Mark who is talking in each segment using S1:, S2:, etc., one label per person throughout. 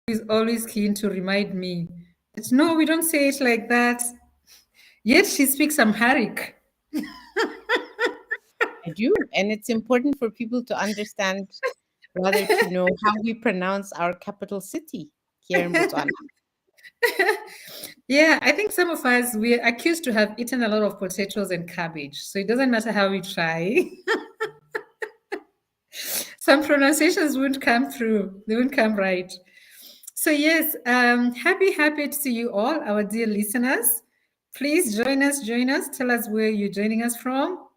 S1: is always keen to remind me that no, we don't say it like that. Yet she speaks Amharic.
S2: I do. And it's important for people to understand, rather to know how we pronounce our capital city here in Botswana.
S1: Yeah, I think some of us, we're accused to have eaten a lot of potatoes and cabbage. So it doesn't matter how we try. Some pronunciations won't come through, they won't come right. So, yes, happy to see you all, our dear listeners. Please join us, join us. Tell us where you're joining us from.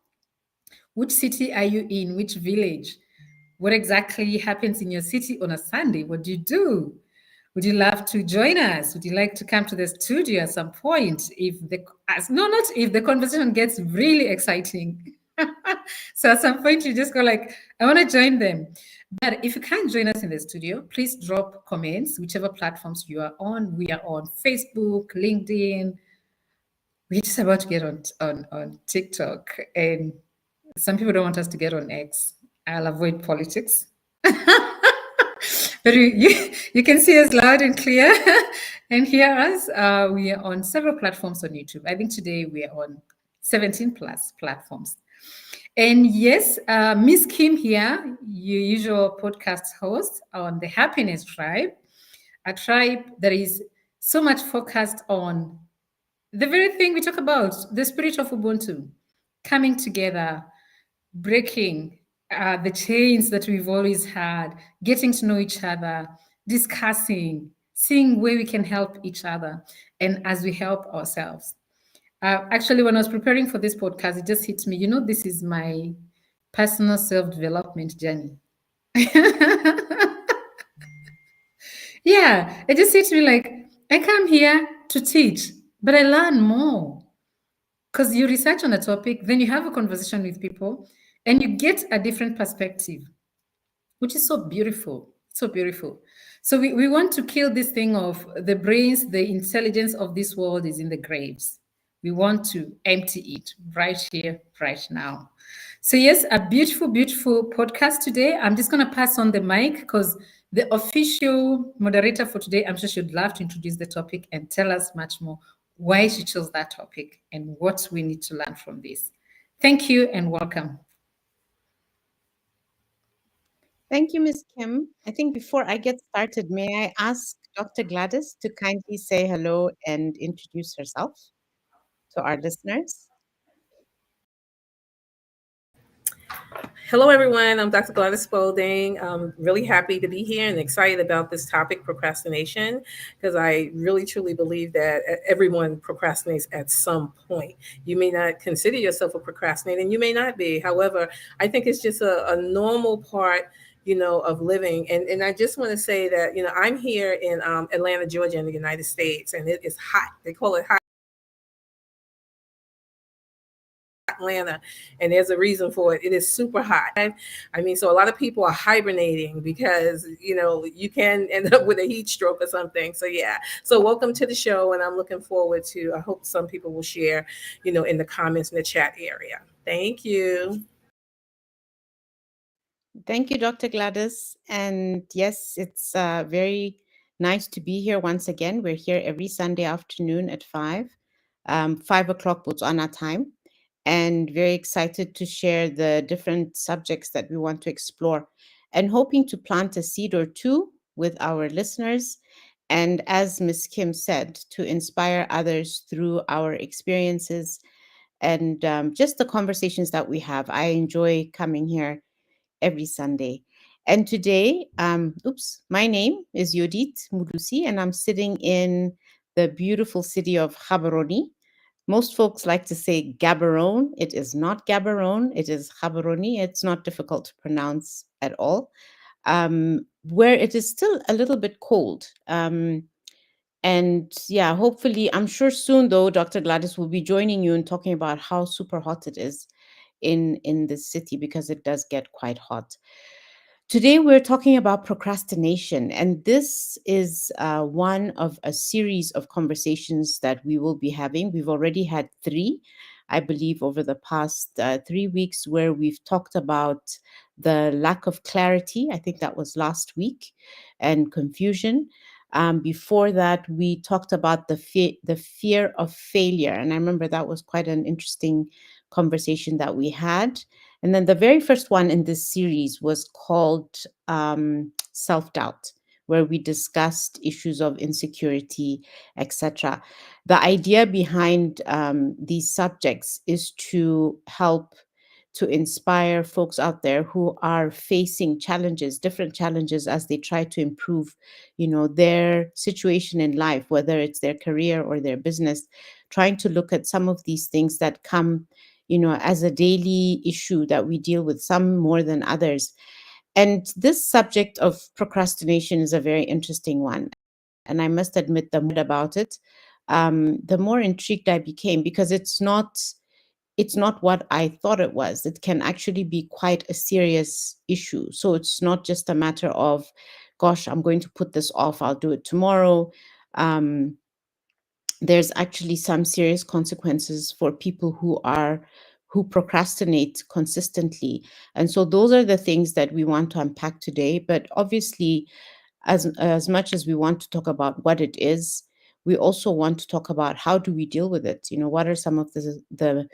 S1: Which city are you in? Which village? What exactly happens in your city on a Sunday? What do you do? Would you love to join us? Would you like to come to the studio at some point? No, not if the conversation gets really exciting. So at some point you just go like, I want to join them. But if you can't join us in the studio, please drop comments, whichever platforms you are on. We are on Facebook, LinkedIn. We're just about to get on TikTok, and some people don't want us to get on X. I'll avoid politics. But you can see us loud and clear and hear us. We are on several platforms on YouTube. I think today we are on 17 plus platforms. And yes, Miss Kim here, your usual podcast host on the Happiness Tribe, a tribe that is so much focused on the very thing we talk about, the spirit of Ubuntu, coming together, breaking the chains that we've always had, getting to know each other, discussing, seeing where we can help each other, and as we help ourselves. Actually, when I was preparing for this podcast, it just hit me, this is my personal self development journey. Yeah, it just hit me like, I come here to teach, but I learn more. Because you research on a topic, then you have a conversation with people, and you get a different perspective, which is so beautiful. So beautiful. So we want to kill this thing of the brains, the intelligence of this world is in the graves. We want to empty it right here, right now. So, yes, a beautiful, beautiful podcast today. I'm just going to pass on the mic because the official moderator for today, I'm sure she'd love to introduce the topic and tell us much more why she chose that topic and what we need to learn from this. Thank you and welcome.
S2: Thank you, Ms. Kim. I think before I get started, may I ask Dr. Gladys to kindly say hello and introduce herself to our listeners?
S3: Hello, everyone. I'm Dr. Gladys Spalding. I'm really happy to be here and excited about this topic, procrastination, because I really truly believe that everyone procrastinates at some point. You may not consider yourself a procrastinator, and you may not be. However, I think it's just a normal part, of living. And I just want to say that, I'm here in Atlanta, Georgia, in the United States, and it is hot. They call it hot Atlanta, and there's a reason for it. It is super hot. I mean, so a lot of people are hibernating because you can end up with a heat stroke or something. So yeah. So welcome to the show, and I'm looking forward to. I hope some people will share, in the comments in the chat area. Thank you.
S2: Thank you, Dr. Gladys. And yes, it's very nice to be here once again. We're here every Sunday afternoon at 5 o'clock Botswana time, and very excited to share the different subjects that we want to explore and hoping to plant a seed or two with our listeners. And as Ms. Kim said, to inspire others through our experiences and just the conversations that we have. I enjoy coming here every Sunday. And today, my name is Yodit Mudusi, and I'm sitting in the beautiful city of Gaborone. Most folks like to say Gaborone. It is not Gaborone, it is Gaborone. It's not difficult to pronounce at all, where it is still a little bit cold. And yeah, hopefully, I'm sure soon, though, Dr. Gladys will be joining you and talking about how super hot it is in this city, because it does get quite hot. Today, we're talking about procrastination, and this is one of a series of conversations that we will be having. We've already had three, I believe, over the past 3 weeks, where we've talked about the lack of clarity. I think that was last week, and confusion. Before that, we talked about the fear of failure, and I remember that was quite an interesting conversation that we had. And then the very first one in this series was called self doubt, where we discussed issues of insecurity, etc. The idea behind these subjects is to help to inspire folks out there who are facing challenges, different challenges, as they try to improve, their situation in life, whether it's their career or their business, trying to look at some of these things that come, as a daily issue that we deal with, some more than others. And this subject of procrastination is a very interesting one. And I must admit, the more about it, the more intrigued I became, because it's not what I thought it was. It can actually be quite a serious issue. So it's not just a matter of, gosh, I'm going to put this off, I'll do it tomorrow. There's actually some serious consequences for people who procrastinate consistently. And so those are the things that we want to unpack today. But obviously, as much as we want to talk about what it is, we also want to talk about how do we deal with it. What are some of the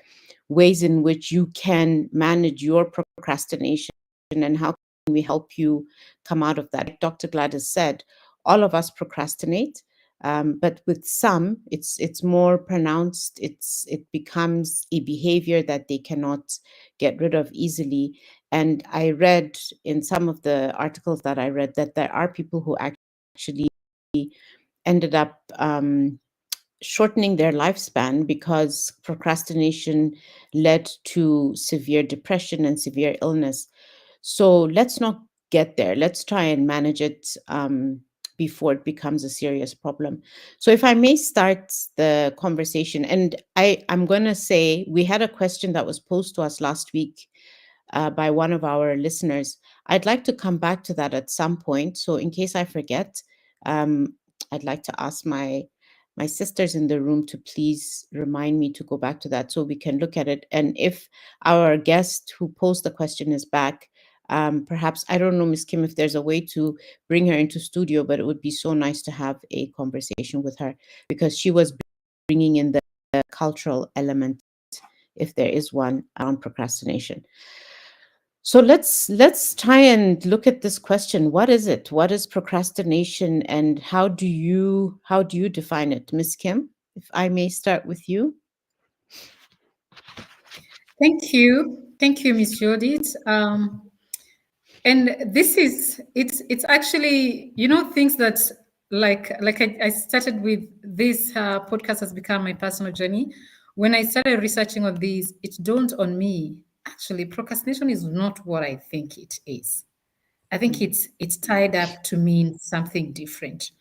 S2: ways in which you can manage your procrastination, and how can we help you come out of that? Like Dr. Gladys said, all of us procrastinate, but with some, it's more pronounced. It becomes a behavior that they cannot get rid of easily. And I read in some of the articles that I read that there are people who actually ended up shortening their lifespan because procrastination led to severe depression and severe illness. So let's not get there. Let's try and manage it before it becomes a serious problem. So if I may start the conversation, and I'm going to say we had a question that was posed to us last week by one of our listeners. I'd like to come back to that at some point. So in case I forget, um, I'd like to ask my sisters in the room to please remind me to go back to that so we can look at it. And if our guest who posed the question is back, perhaps, I don't know, Miss Kim, if there's a way to bring her into studio, but it would be so nice to have a conversation with her, because she was bringing in the cultural element, if there is one, around procrastination. So let's try and look at this question. What is it? What is procrastination, and how do you define it, Miss Kim? If I may start with you.
S1: Thank you, Miss Judith. And this is it's actually things that like I started with this podcast has become my personal journey. When I started researching on these, it dawned on me actually procrastination is not what I think it is. I think it's tied up to mean something different.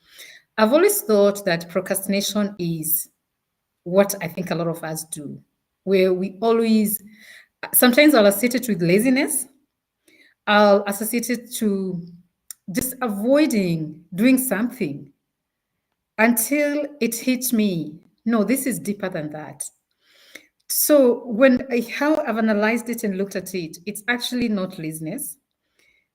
S1: I've always thought that procrastination is what I think a lot of us do, where we always sometimes I'll associate it with laziness. I'll associate it to just avoiding doing something until it hits me. No, this is deeper than that. So how I've analyzed it and looked at it, it's actually not laziness.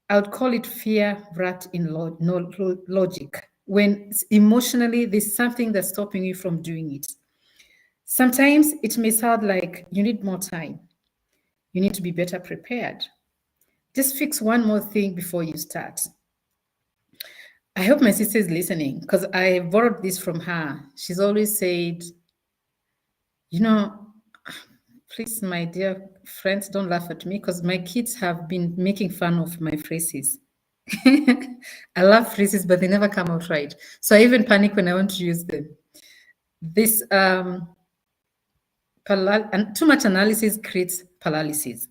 S1: I would call it fear wrapped in logic. When emotionally there's something that's stopping you from doing it. Sometimes it may sound like you need more time. You need to be better prepared. Just fix one more thing before you start. I hope my sister is listening because I borrowed this from her. She's always said, you know, please, my dear friends, don't laugh at me because my kids have been making fun of my phrases. I love phrases, but they never come out right. So I even panic when I want to use them. This and too much analysis creates paralysis.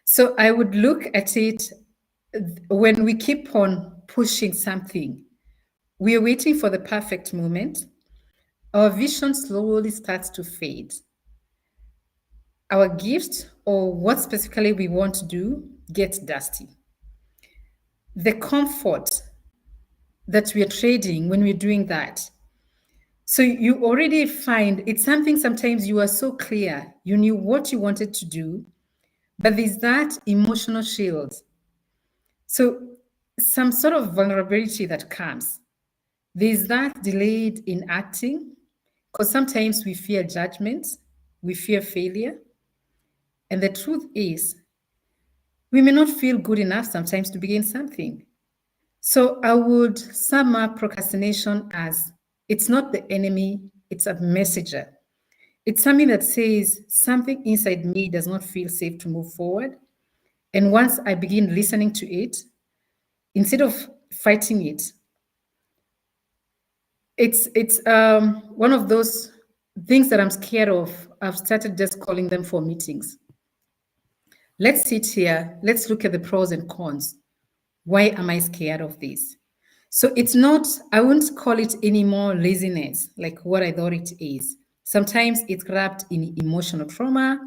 S1: So I would look at it when we keep on pushing something, we are waiting for the perfect moment. Our vision slowly starts to fade. Our gift or what specifically we want to do gets dusty. The comfort that we are trading when we're doing that. So you already find it's something sometimes you are so clear, you knew what you wanted to do, but there's that emotional shield. So some sort of vulnerability that comes. There's that delayed in acting because sometimes we fear judgment, we fear failure. And the truth is, we may not feel good enough sometimes to begin something. So I would sum up procrastination as it's not the enemy, it's a messenger. It's something that says something inside me does not feel safe to move forward. And once I begin listening to it, instead of fighting it, it's one of those things that I'm scared of. I've started just calling them for meetings. Let's sit here, let's look at the pros and cons. Why am I scared of this? So it's not, I wouldn't call it anymore laziness, like what I thought it is. Sometimes it's wrapped in emotional trauma,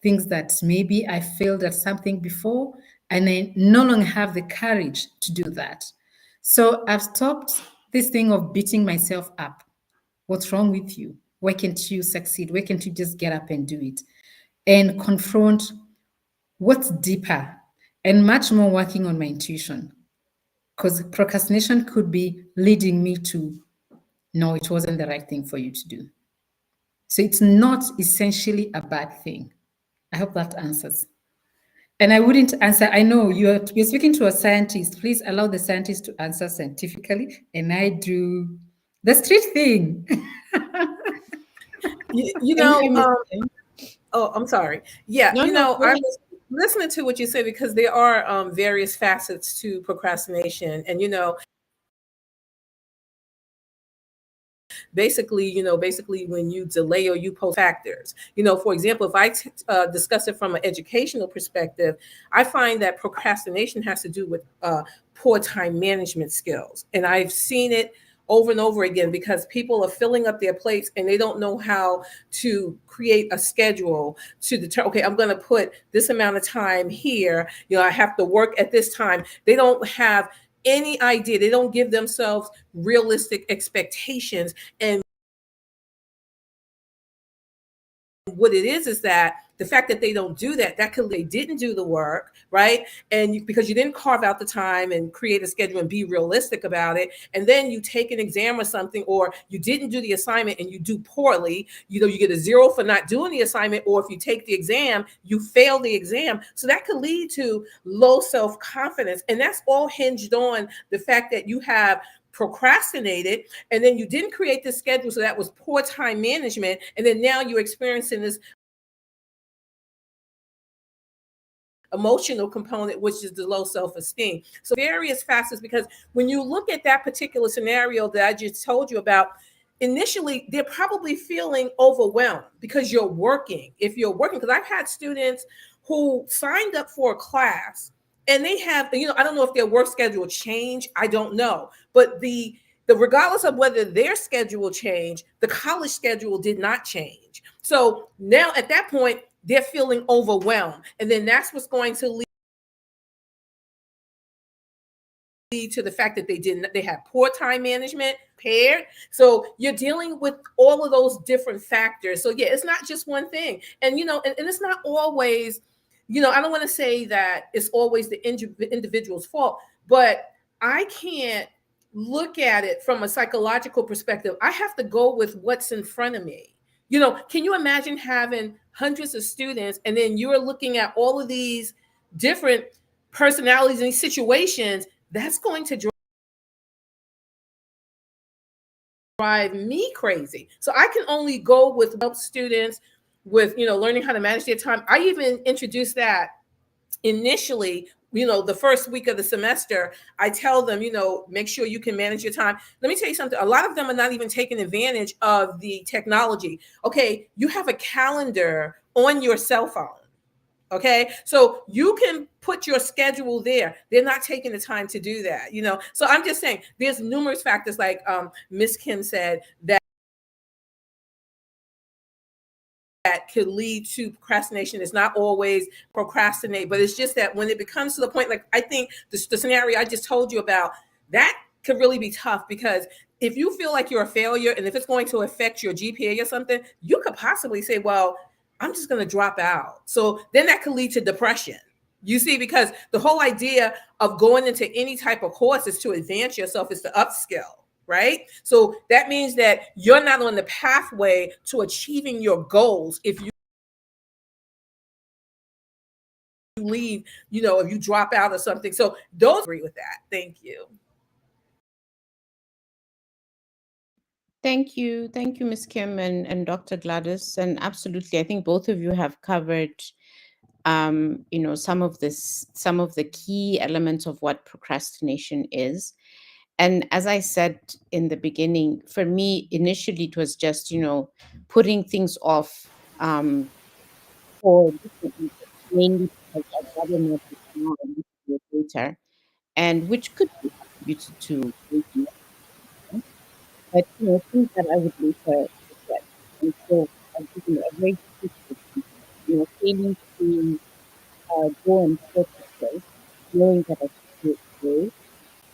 S1: things that maybe I failed at something before and I no longer have the courage to do that. So I've stopped this thing of beating myself up. What's wrong with you? Why can't you succeed? Why can't you just get up and do it? And confront what's deeper and much more working on my intuition. Because procrastination could be leading me to, no, it wasn't the right thing for you to do. So it's not essentially a bad thing. I hope that answers. And I wouldn't answer. I know you're speaking to a scientist. Please allow the scientist to answer scientifically, and I do the street thing.
S3: You
S2: Thank
S3: know,
S2: you, Miss Kim.
S3: oh, I'm sorry. Yeah,
S2: No, no, go
S3: I
S2: ahead.
S3: was listening to what you said because there are various facets to procrastination, and basically when you delay or you post factors. For example, if I discuss it from an educational perspective, I find that procrastination has to do with poor time management skills, and I've seen it over and over again because people are filling up their plates and they don't know how to create a schedule to determine, okay, I'm going to put this amount of time here, I have to work at this time. They don't have any idea. They don't give themselves realistic expectations. And what it is that the fact that they don't do that could, they didn't do the work, right? And because you didn't carve out the time and create a schedule and be realistic about it, and then you take an exam or something, or you didn't do the assignment and you do poorly, you get a 0 for not doing the assignment, or if you take the exam, you fail the exam. So that could lead to low self-confidence, and that's all hinged on the fact that you have procrastinated, and then you didn't create the schedule, so that was poor time management, and then now you're experiencing this emotional component, which is the low self-esteem. So various facets, because when you look at that particular scenario that I just told you about, initially they're probably feeling overwhelmed because you're working. If you're working, because I've had students who signed up for a class and they have, I don't know if their work schedule changed, I don't know, but the regardless of whether their schedule changed, the college schedule did not change. So now at that point, they're feeling overwhelmed. And then that's what's going to lead to the fact that they have poor time management, paired. So you're dealing with all of those different factors. So yeah, it's not just one thing. And and it's not always, I don't want to say that it's always the individual's fault, but I can't look at it from a psychological perspective. I have to go with what's in front of me. Can you imagine having hundreds of students and then you're looking at all of these different personalities and situations? That's going to drive me crazy. So I can only go with help students with, learning how to manage their time. I even introduced that initially, the first week of the semester. I tell them, make sure you can manage your time. Let me tell you something. A lot of them are not even taking advantage of the technology. Okay, you have a calendar on your cell phone. Okay, so you can put your schedule there. They're not taking the time to do that, So I'm just saying there's numerous factors, like Miss Kim said, that could lead to procrastination. It's not always procrastinate, but it's just that when it becomes to the point, like I think the scenario I just told you about, that could really be tough, because if you feel like you're a failure and if it's going to affect your GPA or something, you could possibly say, well, I'm just going to drop out. So then that could lead to depression. You see, because the whole idea of going into any type of course is to advance yourself, is to upskill. right? So that means that you're not on the pathway to achieving your goals if you leave, if you drop out or something. So those agree with that. Thank you.
S2: Thank you, Ms. Kim and Dr. Gladys. And absolutely, I think both of you have covered, some of the key elements of what procrastination is. And as I said in the beginning, for me, initially it was just, putting things off for different reasons, mainly because I'd rather not do it now and do it later, and which could be attributed to laziness, but things that I would later regret. And so I'll give you a very specific example. Failing to go and purchase clothes, knowing that I should do it today,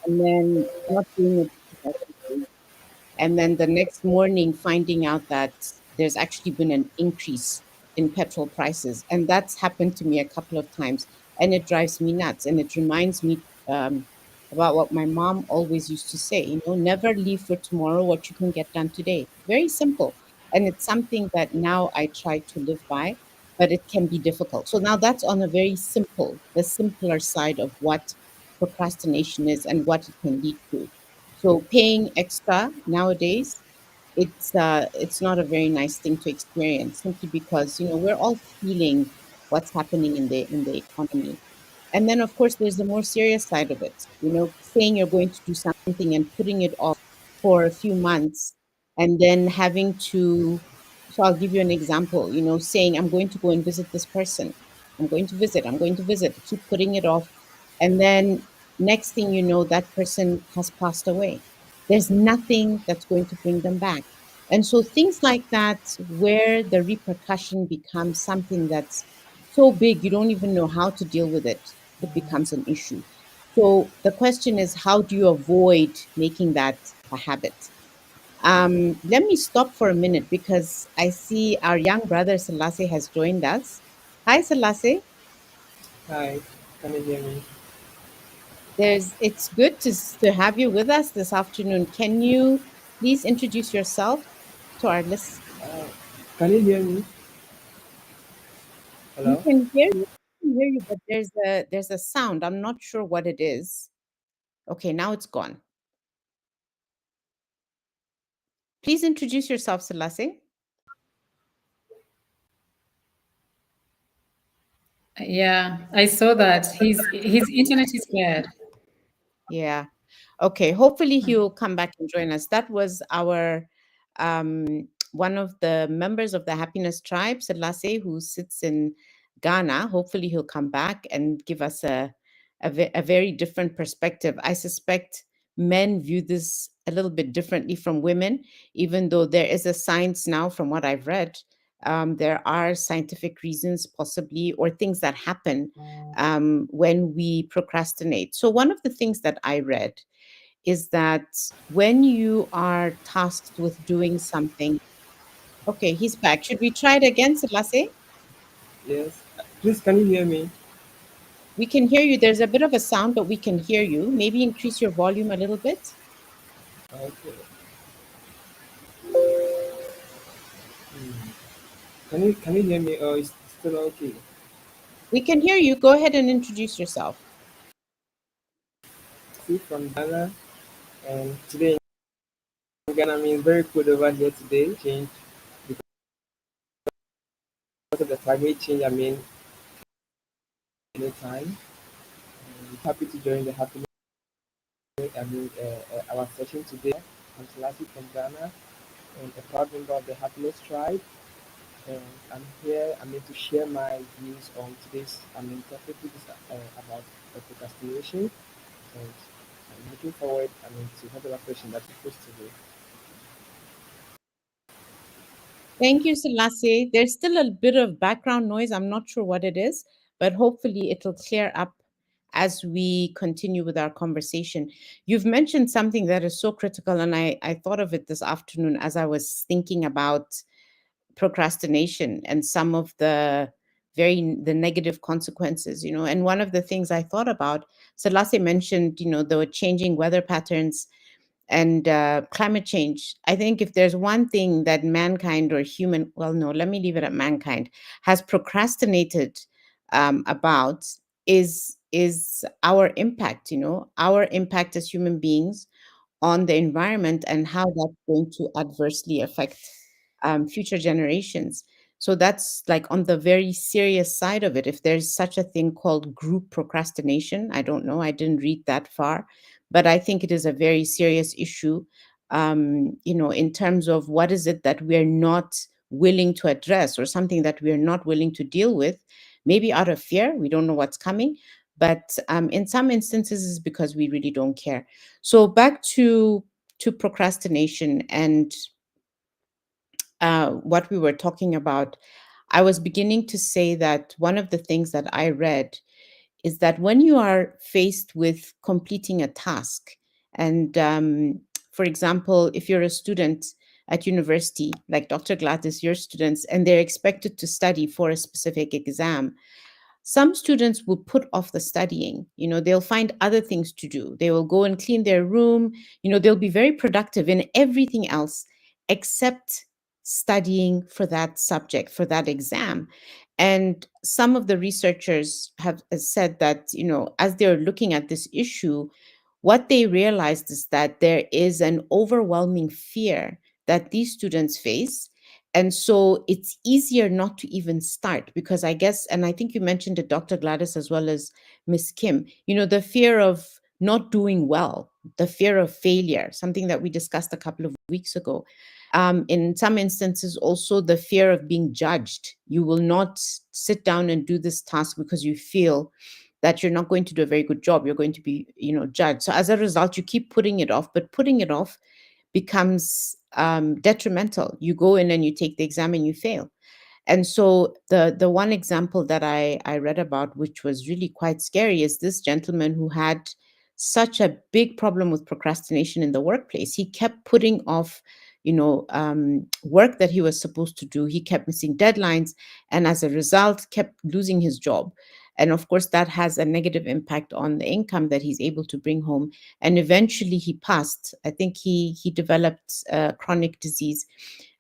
S2: and then not doing it because I should do, and then the next morning finding out that there's actually been an increase in petrol prices. And that's happened to me a couple of times, and it drives me nuts. And it reminds me about what my mom always used to say, never leave for tomorrow what you can get done today. Very simple. And it's something that now I try to live by, but it can be difficult. So now that's on a very the simpler side of what procrastination is and what it can lead to. So paying extra nowadays, it's not a very nice thing to experience, simply because we're all feeling what's happening in the economy. And then, of course, there's the more serious side of it. Saying you're going to do something and putting it off for a few months, and then having to. So I'll give you an example. Saying I'm going to go and visit this person. I'm going to visit. I'm going to visit. Keep putting it off, and then next thing you know, that person has passed away. There's nothing that's going to bring them back. And so things like that, where the repercussion becomes something that's so big you don't even know how to deal with it, it becomes an issue. So the question is, how do you avoid making that a habit? Let me stop for a minute because I see our young brother Selassie has joined us. Hi, Selassie.
S4: Hi, can you hear me?
S2: It's good to have you with us this afternoon. Can you please introduce yourself to our list?
S4: Uh, can you hear me?
S2: We
S4: Hello?
S2: can hear you. We can hear you, but there's a sound. I'm not sure what it is. Okay, now it's gone. Please introduce yourself, Selassie.
S1: Yeah, I saw that. His internet is bad.
S2: Yeah. Okay. Hopefully he'll come back and join us. That was our one of the members of the Happiness Tribe, Selassie, who sits in Ghana. Hopefully he'll come back and give us a very different perspective. I suspect men view this a little bit differently from women, even though there is a science now, from what I've read. There are scientific reasons, possibly, or things that happen when we procrastinate. So, one of the things that I read is that when you are tasked with doing something, okay, he's back. Should we try it again, Selassie?
S4: Yes. Please, can you hear me?
S2: We can hear you. There's a bit of a sound, but we can hear you. Maybe increase your volume a little bit.
S4: Okay. Hmm. Can you hear me? Or is still okay?
S2: We can hear you. Go ahead and introduce yourself.
S4: See from Ghana, and today in Ghana means very cold over here today. Change because of the climate change. Anytime. Happy to join the happiness. Our session today. I'm Selassie from Ghana, and a proud member of the Happiness Tribe. And I'm here, to share my views on today's, topic, which is about procrastination. And I'm looking forward, to whatever question that you pose today.
S2: Thank you, Selassie. There's still a bit of background noise. I'm not sure what it is, but hopefully it'll clear up as we continue with our conversation. You've mentioned something that is so critical, and I thought of it this afternoon as I was thinking about procrastination and some of the negative consequences. And one of the things I thought about, Selassie mentioned, there were changing weather patterns, and climate change. I think if there's one thing that mankind or human, well, no, let me leave it at mankind, has procrastinated about is our impact, our impact as human beings on the environment and how that's going to adversely affect future generations. So that's like on the very serious side of it. If there's such a thing called group procrastination, I don't know, I didn't read that far, but I think it is a very serious issue, in terms of what is it that we're not willing to address or something that we're not willing to deal with, maybe out of fear, we don't know what's coming. But in some instances, is because we really don't care. So back to procrastination and what we were talking about, I was beginning to say that one of the things that I read is that when you are faced with completing a task, and for example, if you're a student at university, like Dr. Gladys, your students, and they're expected to study for a specific exam, some students will put off the studying. They'll find other things to do. They will go and clean their room. They'll be very productive in everything else except studying for that subject, for that exam. And some of the researchers have said that, as they're looking at this issue, what they realized is that there is an overwhelming fear that these students face. And so it's easier not to even start because I guess, and I think you mentioned it, Dr. Gladys, as well as Miss Kim, the fear of not doing well, the fear of failure, something that we discussed a couple of weeks ago. In some instances, also the fear of being judged. You will not sit down and do this task because you feel that you're not going to do a very good job. You're going to be, judged. So as a result, you keep putting it off, but putting it off becomes detrimental. You go in and you take the exam and you fail. And so the one example that I read about, which was really quite scary, is this gentleman who had such a big problem with procrastination in the workplace. He kept putting off, work that he was supposed to do. He kept missing deadlines, and as a result, kept losing his job. And of course, that has a negative impact on the income that he's able to bring home. And eventually, he passed. I think he developed chronic disease,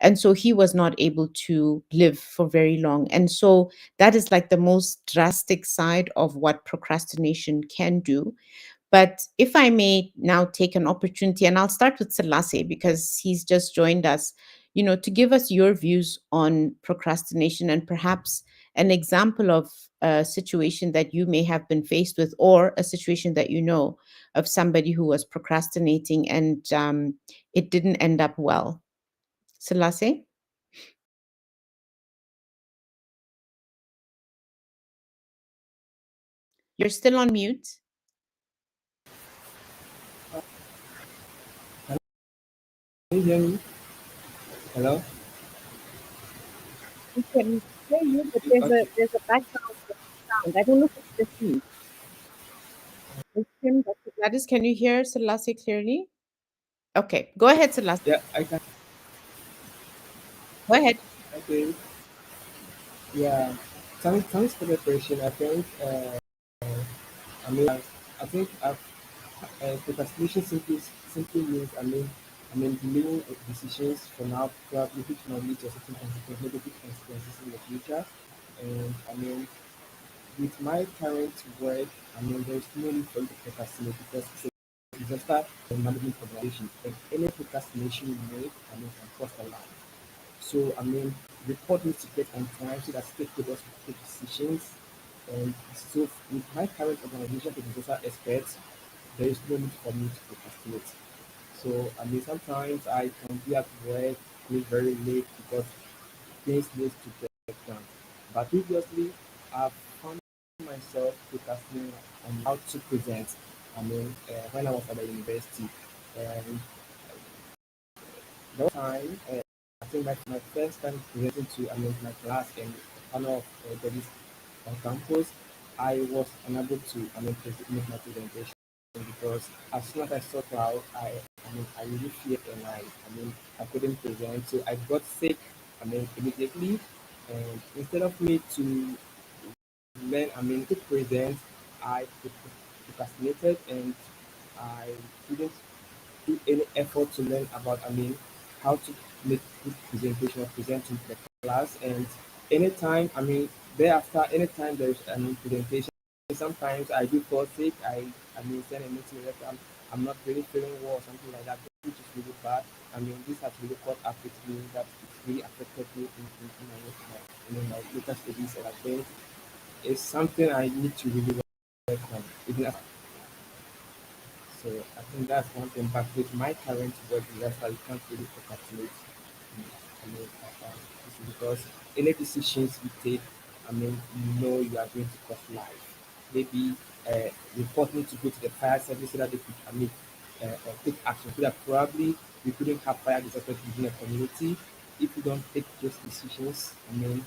S2: and so he was not able to live for very long. And so that is like the most drastic side of what procrastination can do. But if I may now take an opportunity, and I'll start with Selassie because he's just joined us, to give us your views on procrastination and perhaps an example of a situation that you may have been faced with, or a situation that of somebody who was procrastinating and it didn't end up well. Selassie? You're still on mute.
S4: Can you hear me? Hello?
S2: We can hear you, but there's
S4: Okay.
S2: a background sound. I don't know if it's just me. Miss Kim, Dr. Gladys, can you hear Selassie clearly? Okay, go ahead, Selassie.
S4: Yeah, I can.
S2: Go ahead.
S4: Okay. Yeah. Thanks for the question. I think procrastination simply means, delaying decisions for now, probably which might lead to certain negative consequences in the future. And with my current work, there's no need for you to procrastinate because it's a disaster management organization. And any procrastination you make, can cost a lot. So, report needs to get on time so that stakeholders will take decisions. And so, with my current organization, the disaster experts, there is no need for me to procrastinate. So, sometimes I can be at work very late because things need to get done. But previously, I've found myself procrastinating on how to present. When I was at the university, and that time, I think my first time presenting to my class and panel of studies on campus, I was unable to make my presentation because as soon as I saw crowd, I really feared and I couldn't present. So I got sick. Immediately, and instead of me to learn, to present, I procrastinated and I didn't do any effort to learn about, how to make good presentation or present to the class. And anytime, thereafter, anytime there's presentation, sometimes I do fall sick. I send a message that I'm not really feeling well or something like that, which is really bad. This has really caught up with me, that it's really affected me in my later studies, and I think it's something I need to really work on, even as so I think that's one thing. But with my current work lifestyle, you can't really procrastinate. This is because any decisions you take, you know you are going to cost life. Maybe reporting to go to the fire service so that they could, take action. So that probably we couldn't have fire disaster within a community. If you don't take those decisions, you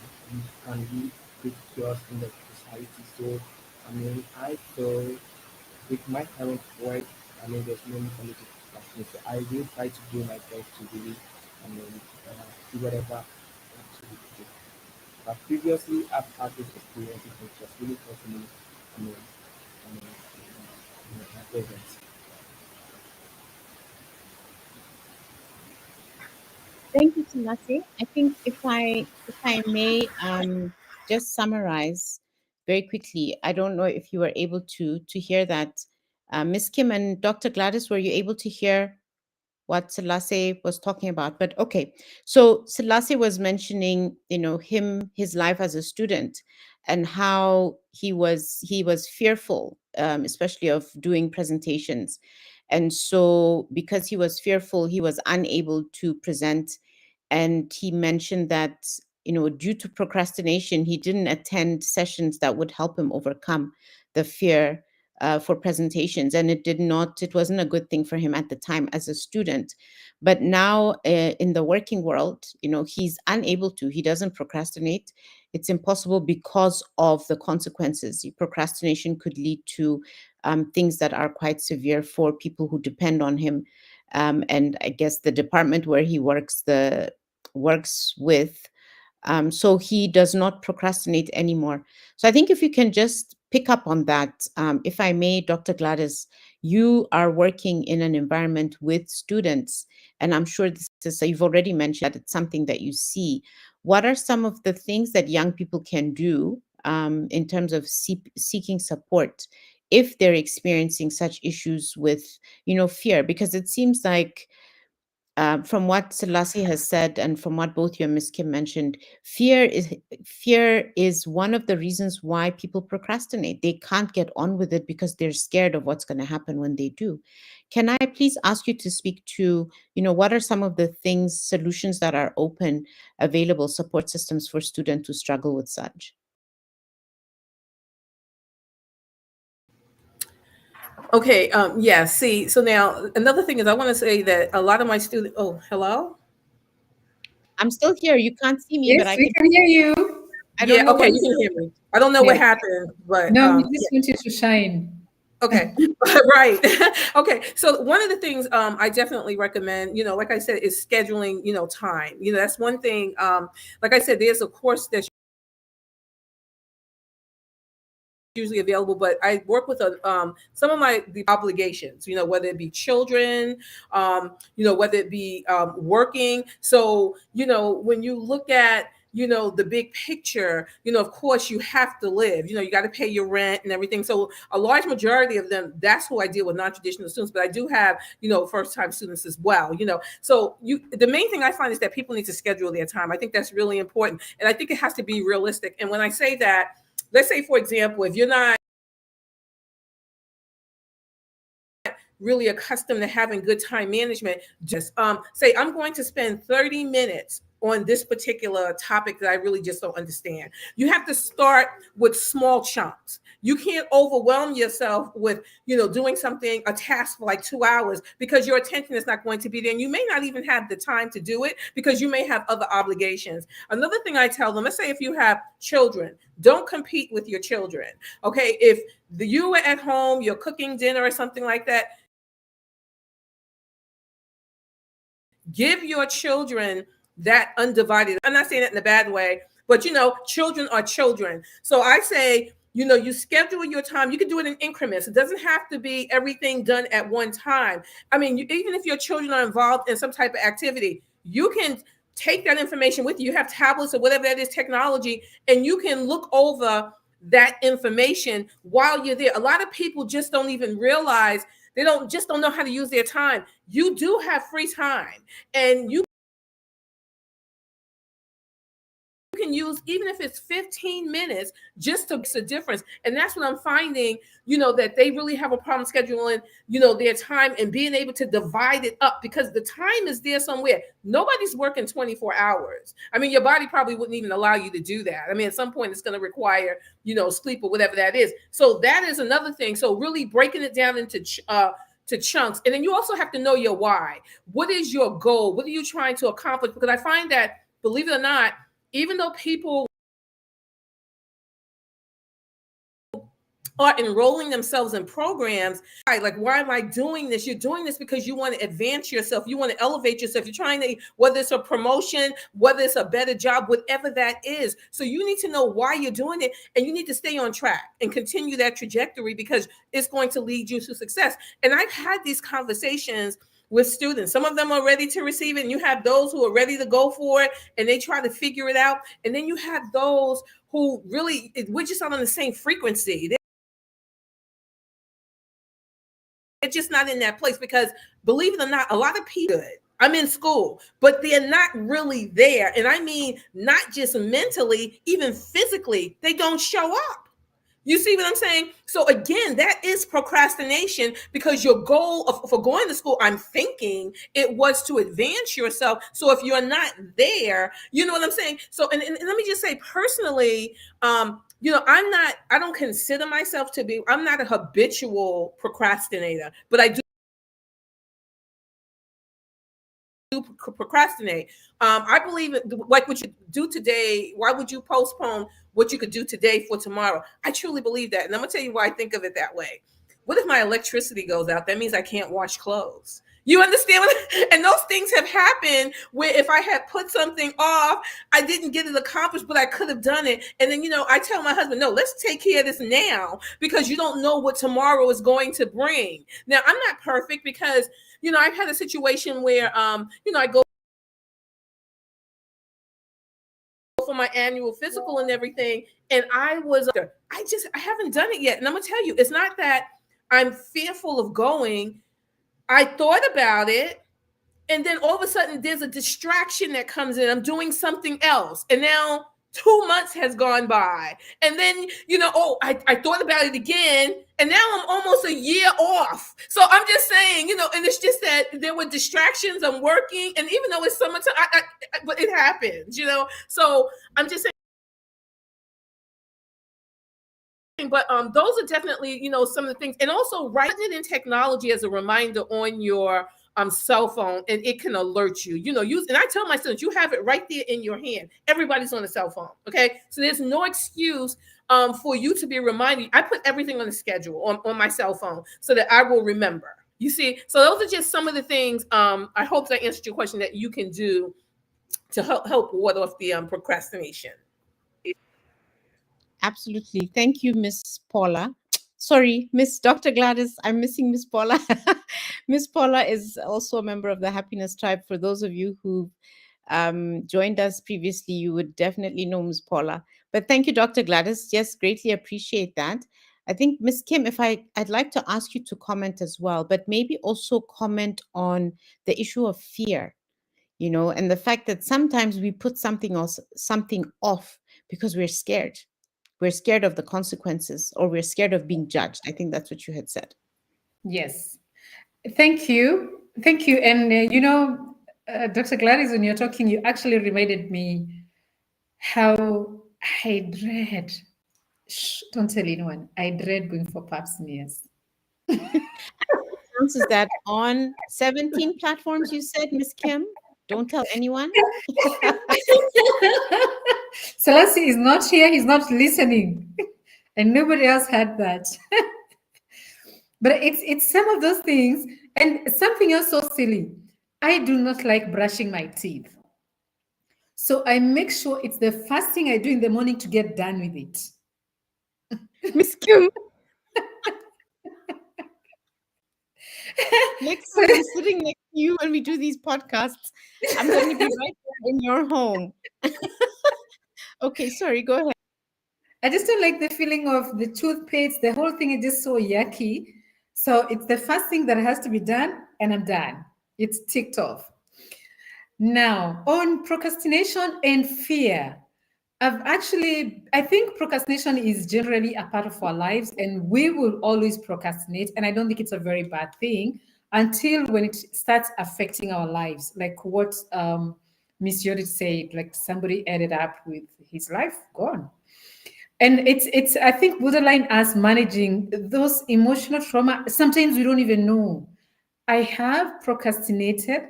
S4: can really create chaos in the society. So, I feel with my current work, there's no need for me to procrastinate. So I will try to do my best to really, I mean, do whatever I have to do. But previously, I've had this experiences which was really taught me, my presence.
S2: Thank you, Selassie. I think if I may just summarize very quickly. I don't know if you were able to hear that. Miss Kim and Dr. Gladys, were you able to hear what Selassie was talking about? But okay, so Selassie was mentioning, his life as a student, and how he was fearful, especially of doing presentations, and so because he was fearful, he was unable to present. And he mentioned that, due to procrastination, he didn't attend sessions that would help him overcome the fear for presentations, and it wasn't a good thing for him at the time as a student. But now, in the working world, he's unable to. He doesn't procrastinate. It's impossible because of the consequences. Procrastination could lead to things that are quite severe for people who depend on him. And I guess the department where he works with, so he does not procrastinate anymore. So I think if you can just pick up on that, if I may, Dr. Gladys, you are working in an environment with students, and I'm sure this is, you've already mentioned that it's something that you see. What are some of the things that young people can do in terms of seeking support if they're experiencing such issues with, fear? Because it seems like, from what Selassie has said, and from what both you and Ms. Kim mentioned, fear is one of the reasons why people procrastinate. They can't get on with it because they're scared of what's going to happen when they do. Can I please ask you to speak to, what are some of the things, solutions that are open, available, support systems for students who struggle with such?
S3: Okay. Yeah. See. So now another thing is I want to say that a lot of my students. Oh, hello.
S2: I'm still here. You can't see me, but
S1: Yes,
S2: I
S1: we
S2: can.
S1: can hear you.
S2: I don't
S3: Yeah.
S2: know
S3: Okay.
S2: what.
S3: You can hear me. I don't know what
S1: Yes.
S3: happened, but
S1: No, we
S3: yeah.
S1: just want you to shine.
S3: Okay. Right. Okay. So one of the things I definitely recommend, like I said, is scheduling, time. That's one thing. Like I said, there's a course that's usually available, but I work with some of the obligations, whether it be children, whether it be working. So, when you look at the big picture, of course you have to live, you got to pay your rent and everything. So a large majority of them, that's who I deal with, non-traditional students, but I do have, first time students as well, so the main thing I find is that people need to schedule their time. I think that's really important. And I think it has to be realistic. And when I say that, let's say, for example, if you're not really accustomed to having good time management, just say, I'm going to spend 30 minutes on this particular topic that I really just don't understand. You have to start with small chunks. You can't overwhelm yourself with, doing something, a task for like 2 hours, because your attention is not going to be there. And you may not even have the time to do it because you may have other obligations. Another thing I tell them, let's say if you have children, don't compete with your children. Okay. If you are at home, you're cooking dinner or something like that, give your children that undivided. I'm not saying that in a bad way, but children are children. So I say, You schedule your time. You can do it in increments. It doesn't have to be everything done at one time. I mean, even if your children are involved in some type of activity, you can take that information with you. You have tablets or whatever that is, technology, and you can look over that information while you're there. A lot of people just don't even realize, they don't know how to use their time. You do have free time, and you can use, even if it's 15 minutes, just to make a difference. And that's what I'm finding, that they really have a problem scheduling, their time and being able to divide it up, because the time is there somewhere. Nobody's working 24 hours. I mean, your body probably wouldn't even allow you to do that. I mean, at some point it's going to require, sleep or whatever that is. So that is another thing. So really breaking it down into to chunks. And then you also have to know your why. What is your goal? What are you trying to accomplish? Because I find that, believe it or not, even though people are enrolling themselves in programs, like, why am I doing this? You're doing this because you want to advance yourself. You want to elevate yourself. You're trying to, whether it's a promotion, whether it's a better job, whatever that is. So you need to know why you're doing it, and you need to stay on track and continue that trajectory, because it's going to lead you to success. And I've had these conversations with students. Some of them are ready to receive it, and you have those who are ready to go for it, and they try to figure it out. And then you have those who really, we're just not on the same frequency. They're just not in that place, because, believe it or not, a lot of people, I'm in school, but they're not really there. And I mean, not just mentally, even physically, they don't show up. You see what I'm saying? So again, that is procrastination, because your goal for going to school, I'm thinking it was to advance yourself. So if you're not there, you know what I'm saying? So, and let me just say personally, I don't consider myself to be, I'm not a habitual procrastinator, but I do procrastinate. I believe like what you do today, why would you postpone what you could do today for tomorrow? I truly believe that. And I'm gonna tell you why I think of it that way. What if my electricity goes out? That means I can't wash clothes. You understand what? And those things have happened where if I had put something off, I didn't get it accomplished, but I could have done it. And then, I tell my husband, no, let's take care of this now, because you don't know what tomorrow is going to bring. Now, I'm not perfect, because, I've had a situation where, I go for my annual physical and everything, and I haven't done it yet. And I'm gonna tell you, it's not that I'm fearful of going. I thought about it, and then all of a sudden there's a distraction that comes in. I'm doing something else, and now 2 months has gone by, and then I thought about it again, and now I'm almost a year off. So I'm just saying, and it's just that there were distractions. I'm working, and even though it's summertime, but it happens, So I'm just saying. But those are definitely, some of the things. And also write it in technology as a reminder on your cell phone, and it can alert you. And I tell my students, you have it right there in your hand. Everybody's on a cell phone. Okay. So there's no excuse for you to be reminded. I put everything on the schedule on my cell phone so that I will remember. You see, so those are just some of the things. I hope that answered your question, that you can do to help ward off the procrastination.
S2: Absolutely. Thank you, Miss Paula. Sorry, Miss Dr. Gladys. I'm missing Miss Paula. Miss Paula is also a member of the Happiness Tribe. For those of you who joined us previously, you would definitely know Miss Paula. But thank you, Dr. Gladys. Yes, greatly appreciate that. I think, Miss Kim, I'd like to ask you to comment as well, but maybe also comment on the issue of fear, and the fact that sometimes we put something off because we're scared. We're scared of the consequences, or we're scared of being judged. I think that's what you had said.
S1: Yes. Thank you. Thank you. And, Dr. Gladys, when you're talking, you actually reminded me how I dread, don't tell anyone, I dread going for pap smears.
S2: Is that on 17 platforms, you said, Miss Kim? Don't tell anyone.
S1: Selassie is not here. He's not listening. And nobody else had that. But it's some of those things. And something else so silly. I do not like brushing my teeth. So I make sure it's the first thing I do in the morning to get done with it.
S2: Miss Kim. Next time I'm sitting next to you when we do these podcasts, I'm going to be right there in your home. Okay, sorry, go ahead.
S1: I just don't like the feeling of the toothpaste. The whole thing is just so yucky. So it's the first thing that has to be done, and I'm done. It's ticked off. Now, on procrastination and fear, I think procrastination is generally a part of our lives, and we will always procrastinate. And I don't think it's a very bad thing until when it starts affecting our lives, like what Miss Judith said, like somebody ended up with his life gone. And it's I think borderline as managing those emotional trauma. Sometimes we don't even know. I have procrastinated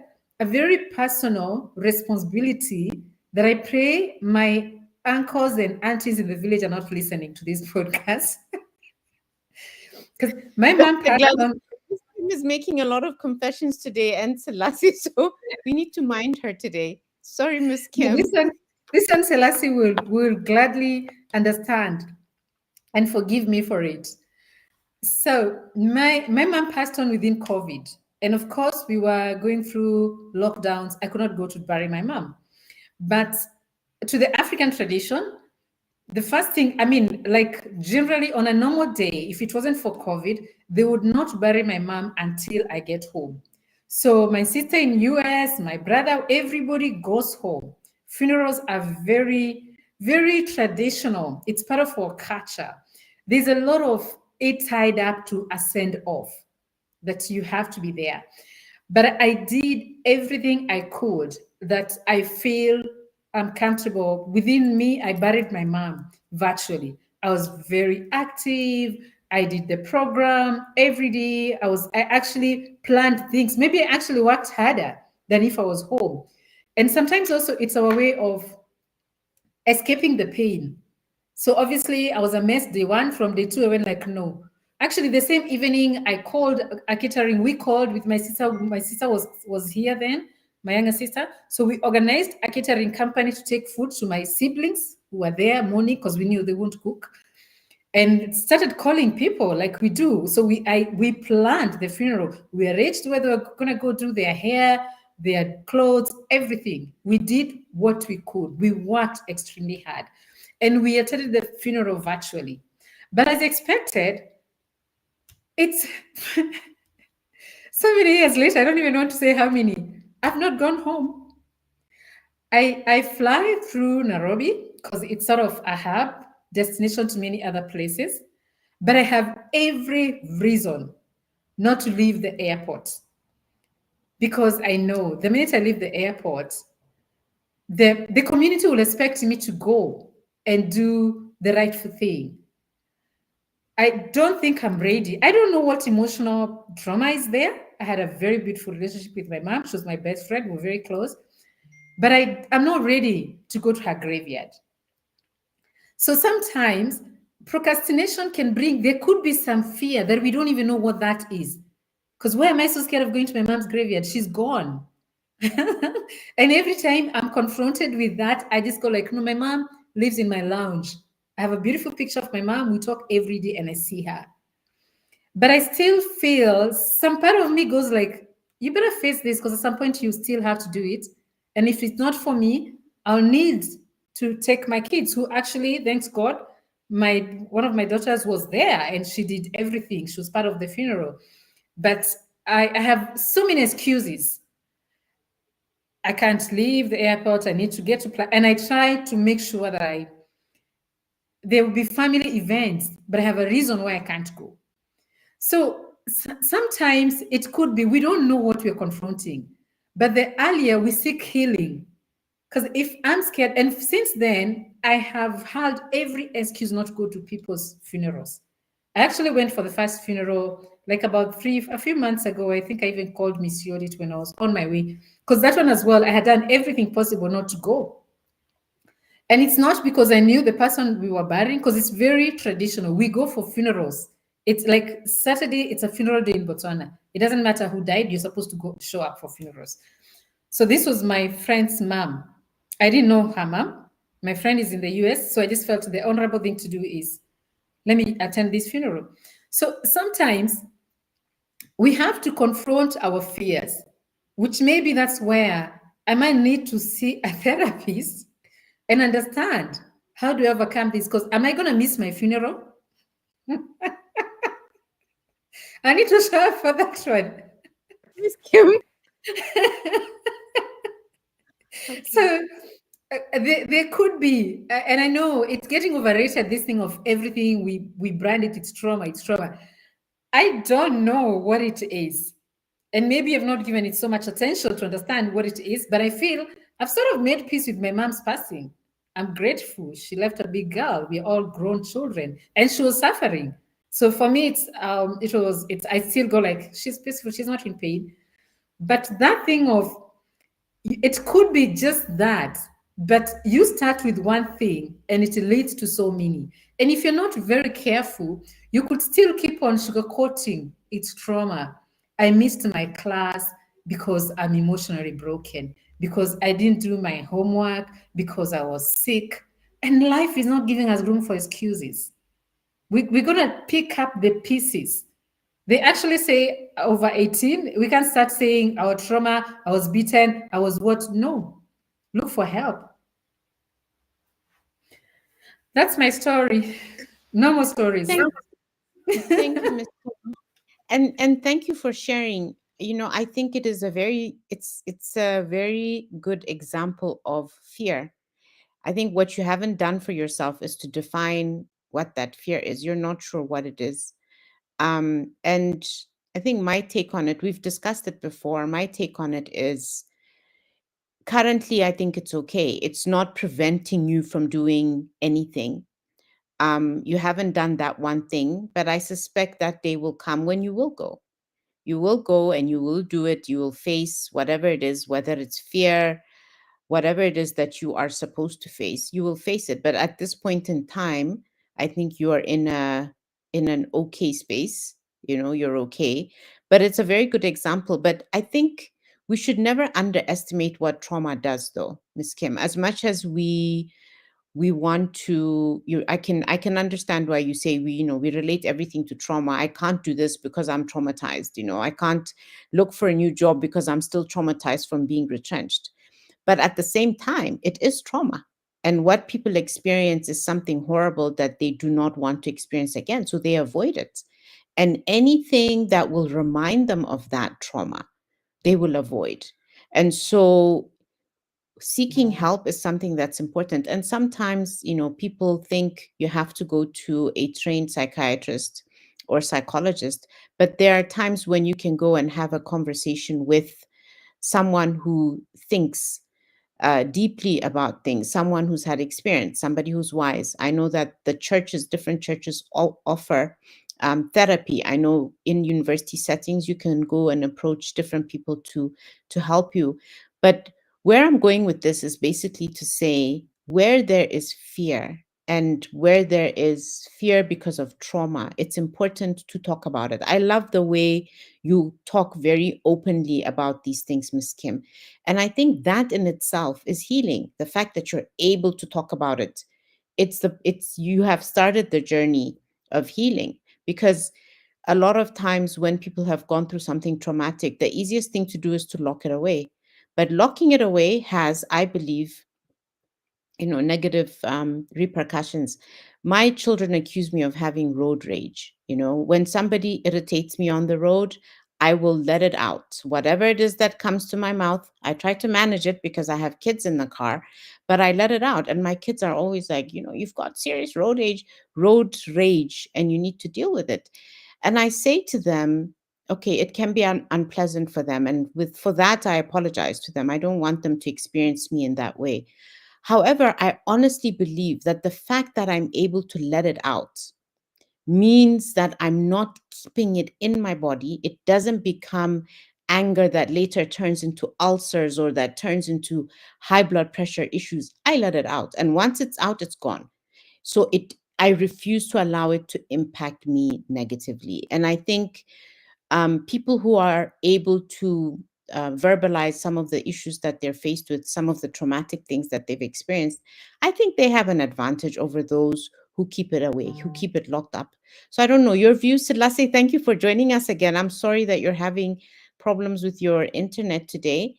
S1: a very personal responsibility that I pray my uncles and aunties in the village are not listening to this podcast. Because my mom
S2: Dr.
S1: passed
S2: Gladys
S1: on.
S2: is making a lot of confessions today, and Selassie, so we need to mind her today. Sorry, Miss
S1: No,
S2: Kim.
S1: this one Selassie will gladly understand and forgive me for it. So my mom passed on within COVID. And of course, we were going through lockdowns. I could not go to bury my mom. But to the African tradition, the first thing, I mean, like generally on a normal day, if it wasn't for COVID, they would not bury my mom until I get home. So my sister in US, my brother, everybody goes home. Funerals are very, very traditional. It's part of our culture. There's a lot of it tied up to a send off that you have to be there. But I did everything I could that I feel I'm comfortable. Within me, I buried my mom virtually. I was very active. I did the program every day. I actually planned things. Maybe I actually worked harder than if I was home. And sometimes also it's our way of escaping the pain. So obviously, I was a mess day one. From day two, I went like, no. Actually, the same evening, I called a catering. We called with my sister. My sister was here then, my younger sister. So we organized a catering company to take food to my siblings who were there morning because we knew they wouldn't cook, and started calling people like we do. So we planned the funeral. We arranged where they were gonna go do their hair, their clothes, everything. We did what we could. We worked extremely hard, and we attended the funeral virtually. But as expected, it's so many years later. I don't even want to say how many. I've not gone home. I fly through Nairobi because it's sort of a hub destination to many other places. But I have every reason not to leave the airport because I know the minute I leave the airport, the community will expect me to go and do the rightful thing. I don't think I'm ready. I don't know what emotional trauma is there. I had a very beautiful relationship with my mom. She was my best friend. We're very close. But I'm not ready to go to her graveyard. So sometimes procrastination can bring, there could be some fear that we don't even know what that is. Because why am I so scared of going to my mom's graveyard? She's gone. And every time I'm confronted with that, I just go like, no, my mom lives in my lounge. I have a beautiful picture of my mom. We talk every day and I see her. But I still feel some part of me goes like, you better face this because at some point you still have to do it. And if it's not for me, I'll need to take my kids who actually, thanks God, one of my daughters was there and she did everything. She was part of the funeral. But I have so many excuses. I can't leave the airport. I need to get to and I try to make sure that there will be family events, but I have a reason why I can't go. So sometimes it could be we don't know what we're confronting, but the earlier we seek healing, because if I'm scared, and since then I have had every excuse not to go to people's funerals. I actually went for the first funeral like a few months ago. I think I even called Miss Yodit when I was on my way, because that one as well, I had done everything possible not to go. And it's not because I knew the person we were burying, because it's very traditional. We go for funerals. It's like Saturday, it's a funeral day in Botswana. It doesn't matter who died, you're supposed to go show up for funerals. So this was my friend's mom. I didn't know her mom. My friend is in the US, so I just felt the honorable thing to do is let me attend this funeral. So sometimes we have to confront our fears, which maybe that's where I might need to see a therapist and understand how do I overcome this? Because am I going to miss my funeral? I need to show up for that one.
S2: Miss Kim. Okay.
S1: So there could be, and I know it's getting overrated, this thing of everything we brand it, it's trauma, it's trauma. I don't know what it is. And maybe I've not given it so much attention to understand what it is, but I feel I've sort of made peace with my mom's passing. I'm grateful. She left a big girl. We're all grown children, and she was suffering. So for me, it's I still go like, she's peaceful, she's not in pain. But that thing of, it could be just that, but you start with one thing and it leads to so many. And if you're not very careful, you could still keep on sugarcoating its trauma. I missed my class because I'm emotionally broken, because I didn't do my homework, because I was sick. And life is not giving us room for excuses. We're going to pick up the pieces. They actually say over 18, we can start saying our trauma, I was beaten, I was what? No. Look for help. That's my story. No more stories.
S2: Thank you, Miss Kim. And thank you for sharing. I think it is it's a very good example of fear. I think what you haven't done for yourself is to define what that fear is. You're not sure what it is. And I think my take on it, we've discussed it before. My take on it is currently, I think it's okay. It's not preventing you from doing anything. You haven't done that one thing, but I suspect that day will come when you will go. You will go and you will do it. You will face whatever it is, whether it's fear, whatever it is that you are supposed to face, you will face it. But at this point in time, I think you are in an okay space. You're okay. But it's a very good example. But I think we should never underestimate what trauma does, though, Miss Kim. As much as we want to, I can understand why you say we relate everything to trauma. I can't do this because I'm traumatized. I can't look for a new job because I'm still traumatized from being retrenched. But at the same time, it is trauma. And what people experience is something horrible that they do not want to experience again. So they avoid it. And anything that will remind them of that trauma, they will avoid. And so seeking help is something that's important. And sometimes, people think you have to go to a trained psychiatrist or psychologist, but there are times when you can go and have a conversation with someone who thinks deeply about things, someone who's had experience, somebody who's wise. I know that different churches all offer therapy. I know in university settings, you can go and approach different people to help you. But where I'm going with this is basically to say where there is fear and where there is fear because of trauma, it's important to talk about it. I love the way you talk very openly about these things, Miss Kim. And I think that in itself is healing. The fact that you're able to talk about it, it's you have started the journey of healing. Because a lot of times when people have gone through something traumatic, the easiest thing to do is to lock it away. But locking it away has, I believe, negative repercussions. My children accuse me of having road rage. When somebody irritates me on the road, I will let it out. Whatever it is that comes to my mouth, I try to manage it because I have kids in the car, but I let it out. And my kids are always like, you've got serious road rage, and you need to deal with it. And I say to them, okay, it can be unpleasant for them. And for that, I apologize to them. I don't want them to experience me in that way. However, I honestly believe that the fact that I'm able to let it out means that I'm not keeping it in my body. It doesn't become anger that later turns into ulcers or that turns into high blood pressure issues. I let it out. And once it's out, it's gone. So I refuse to allow it to impact me negatively. And I think people who are able to verbalize some of the issues that they're faced with, some of the traumatic things that they've experienced, I think they have an advantage over those who keep it away, who keep it locked up. So I don't know your views. Selassie, thank you for joining us again. I'm sorry that you're having problems with your internet today.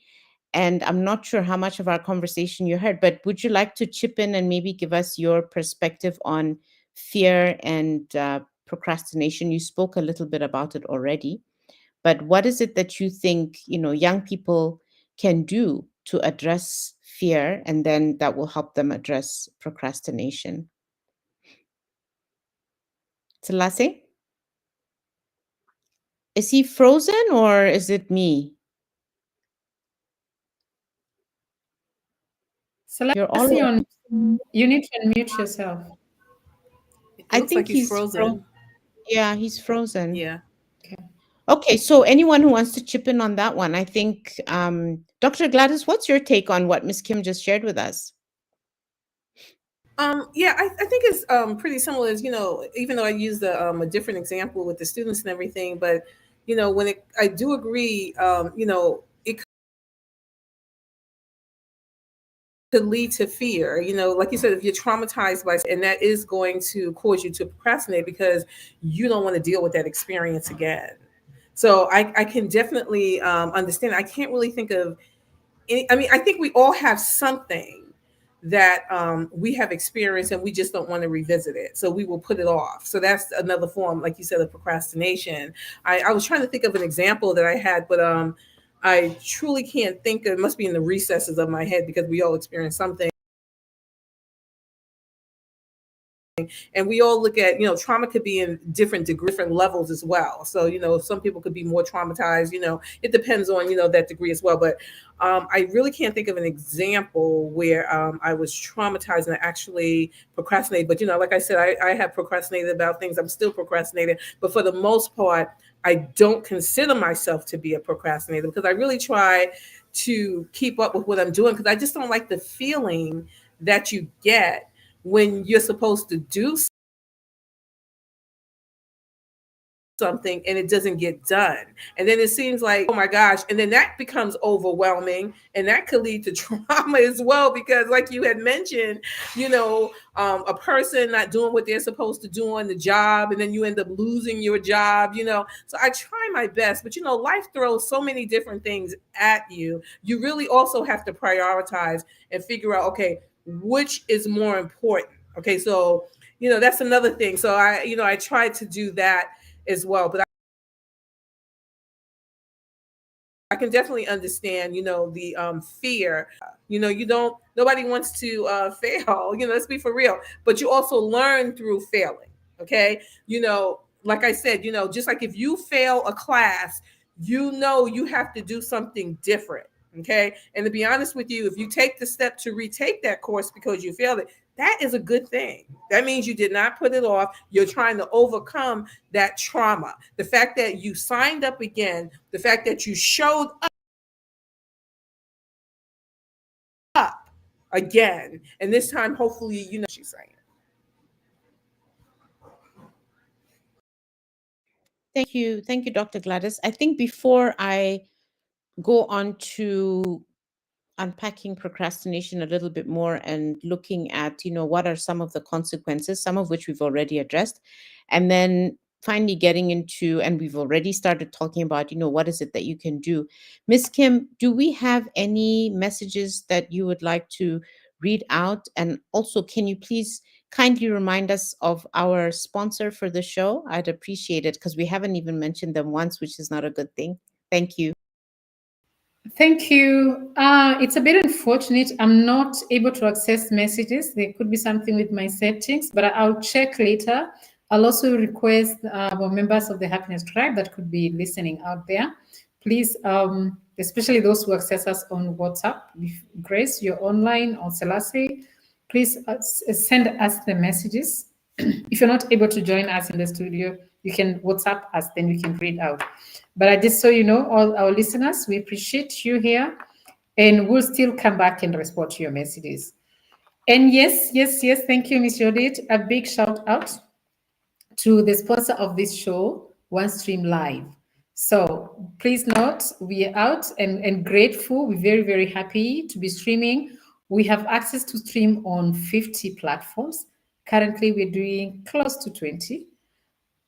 S2: And I'm not sure how much of our conversation you heard, but would you like to chip in and maybe give us your perspective on fear and procrastination? You spoke a little bit about it already, but what is it that you think, young people can do to address fear, and then that will help them address procrastination? Selassie? Is he frozen or is it me? You're all
S1: Selassie, you need to unmute yourself.
S3: It
S2: I
S3: looks like
S2: think
S3: he's
S2: he's
S3: frozen.
S2: yeah, he's frozen.
S3: Yeah.
S2: Okay, so anyone who wants to chip in on that one, I think, Dr. Gladys, what's your take on what Miss Kim just shared with us?
S3: Yeah, I think it's pretty similar as, even though I used a different example with the students and everything, but I do agree, it could lead to fear, like you said, if you're traumatized by, and that is going to cause you to procrastinate because you don't want to deal with that experience again. So I can definitely understand. I can't really think of any, I mean, I think we all have something that we have experienced and we just don't want to revisit it. So we will put it off. So that's another form, like you said, of procrastination. I was trying to think of an example that I had, but I truly can't think of, it must be in the recesses of my head because we all experience something. And we all look at, trauma could be in different levels as well. So some people could be more traumatized, it depends on that degree as well. But I really can't think of an example where I was traumatized and I actually procrastinated. But like I said, I have procrastinated about things. I'm still procrastinating, but for the most part I don't consider myself to be a procrastinator because I really try to keep up with what I'm doing, because I just don't like the feeling that you get when you're supposed to do something and it doesn't get done. And then it seems like, oh my gosh. And then that becomes overwhelming and that could lead to trauma as well. Because like you had mentioned, a person not doing what they're supposed to do on the job, and then you end up losing your job, So I try my best, but life throws so many different things at you. You really also have to prioritize and figure out, okay, which is more important. Okay. So, that's another thing. So I try to do that as well. But I can definitely understand, the fear. Nobody wants to fail. Let's be for real. But you also learn through failing. Okay. Like I said, just like if you fail a class, you have to do something different. Okay. And to be honest with you, if you take the step to retake that course because you failed it, that is a good thing. That means you did not put it off. You're trying to overcome that trauma. The fact that you signed up again, the fact that you showed up again, and this time, hopefully, she's saying.
S2: Thank you. Thank you, Dr. Gladys. I think before I go on to unpacking procrastination a little bit more and looking at, what are some of the consequences, some of which we've already addressed, and then finally getting into, and we've already started talking about, what is it that you can do. Miss Kim, do we have any messages that you would like to read out? And also, can you please kindly remind us of our sponsor for the show? I'd appreciate it because we haven't even mentioned them once, which is not a good thing. Thank you.
S1: Thank you. It's a bit unfortunate. I'm not able to access messages. There could be something with my settings, but I'll check later. I'll also request our members of the Happiness Tribe that could be listening out there. Please, especially those who access us on WhatsApp, if Grace, you're online, or Selassie, please send us the messages. If you're not able to join us in the studio, you can WhatsApp us, then we can read out. But I just so you know, all our listeners, we appreciate you here, and we'll still come back and respond to your messages. And yes, thank you, Miss Judith. A big shout out to the sponsor of this show, OneStream Live. So please note, we are out and grateful. We're very, very happy to be streaming. We have access to stream on 50 platforms Currently, we're doing close to 20,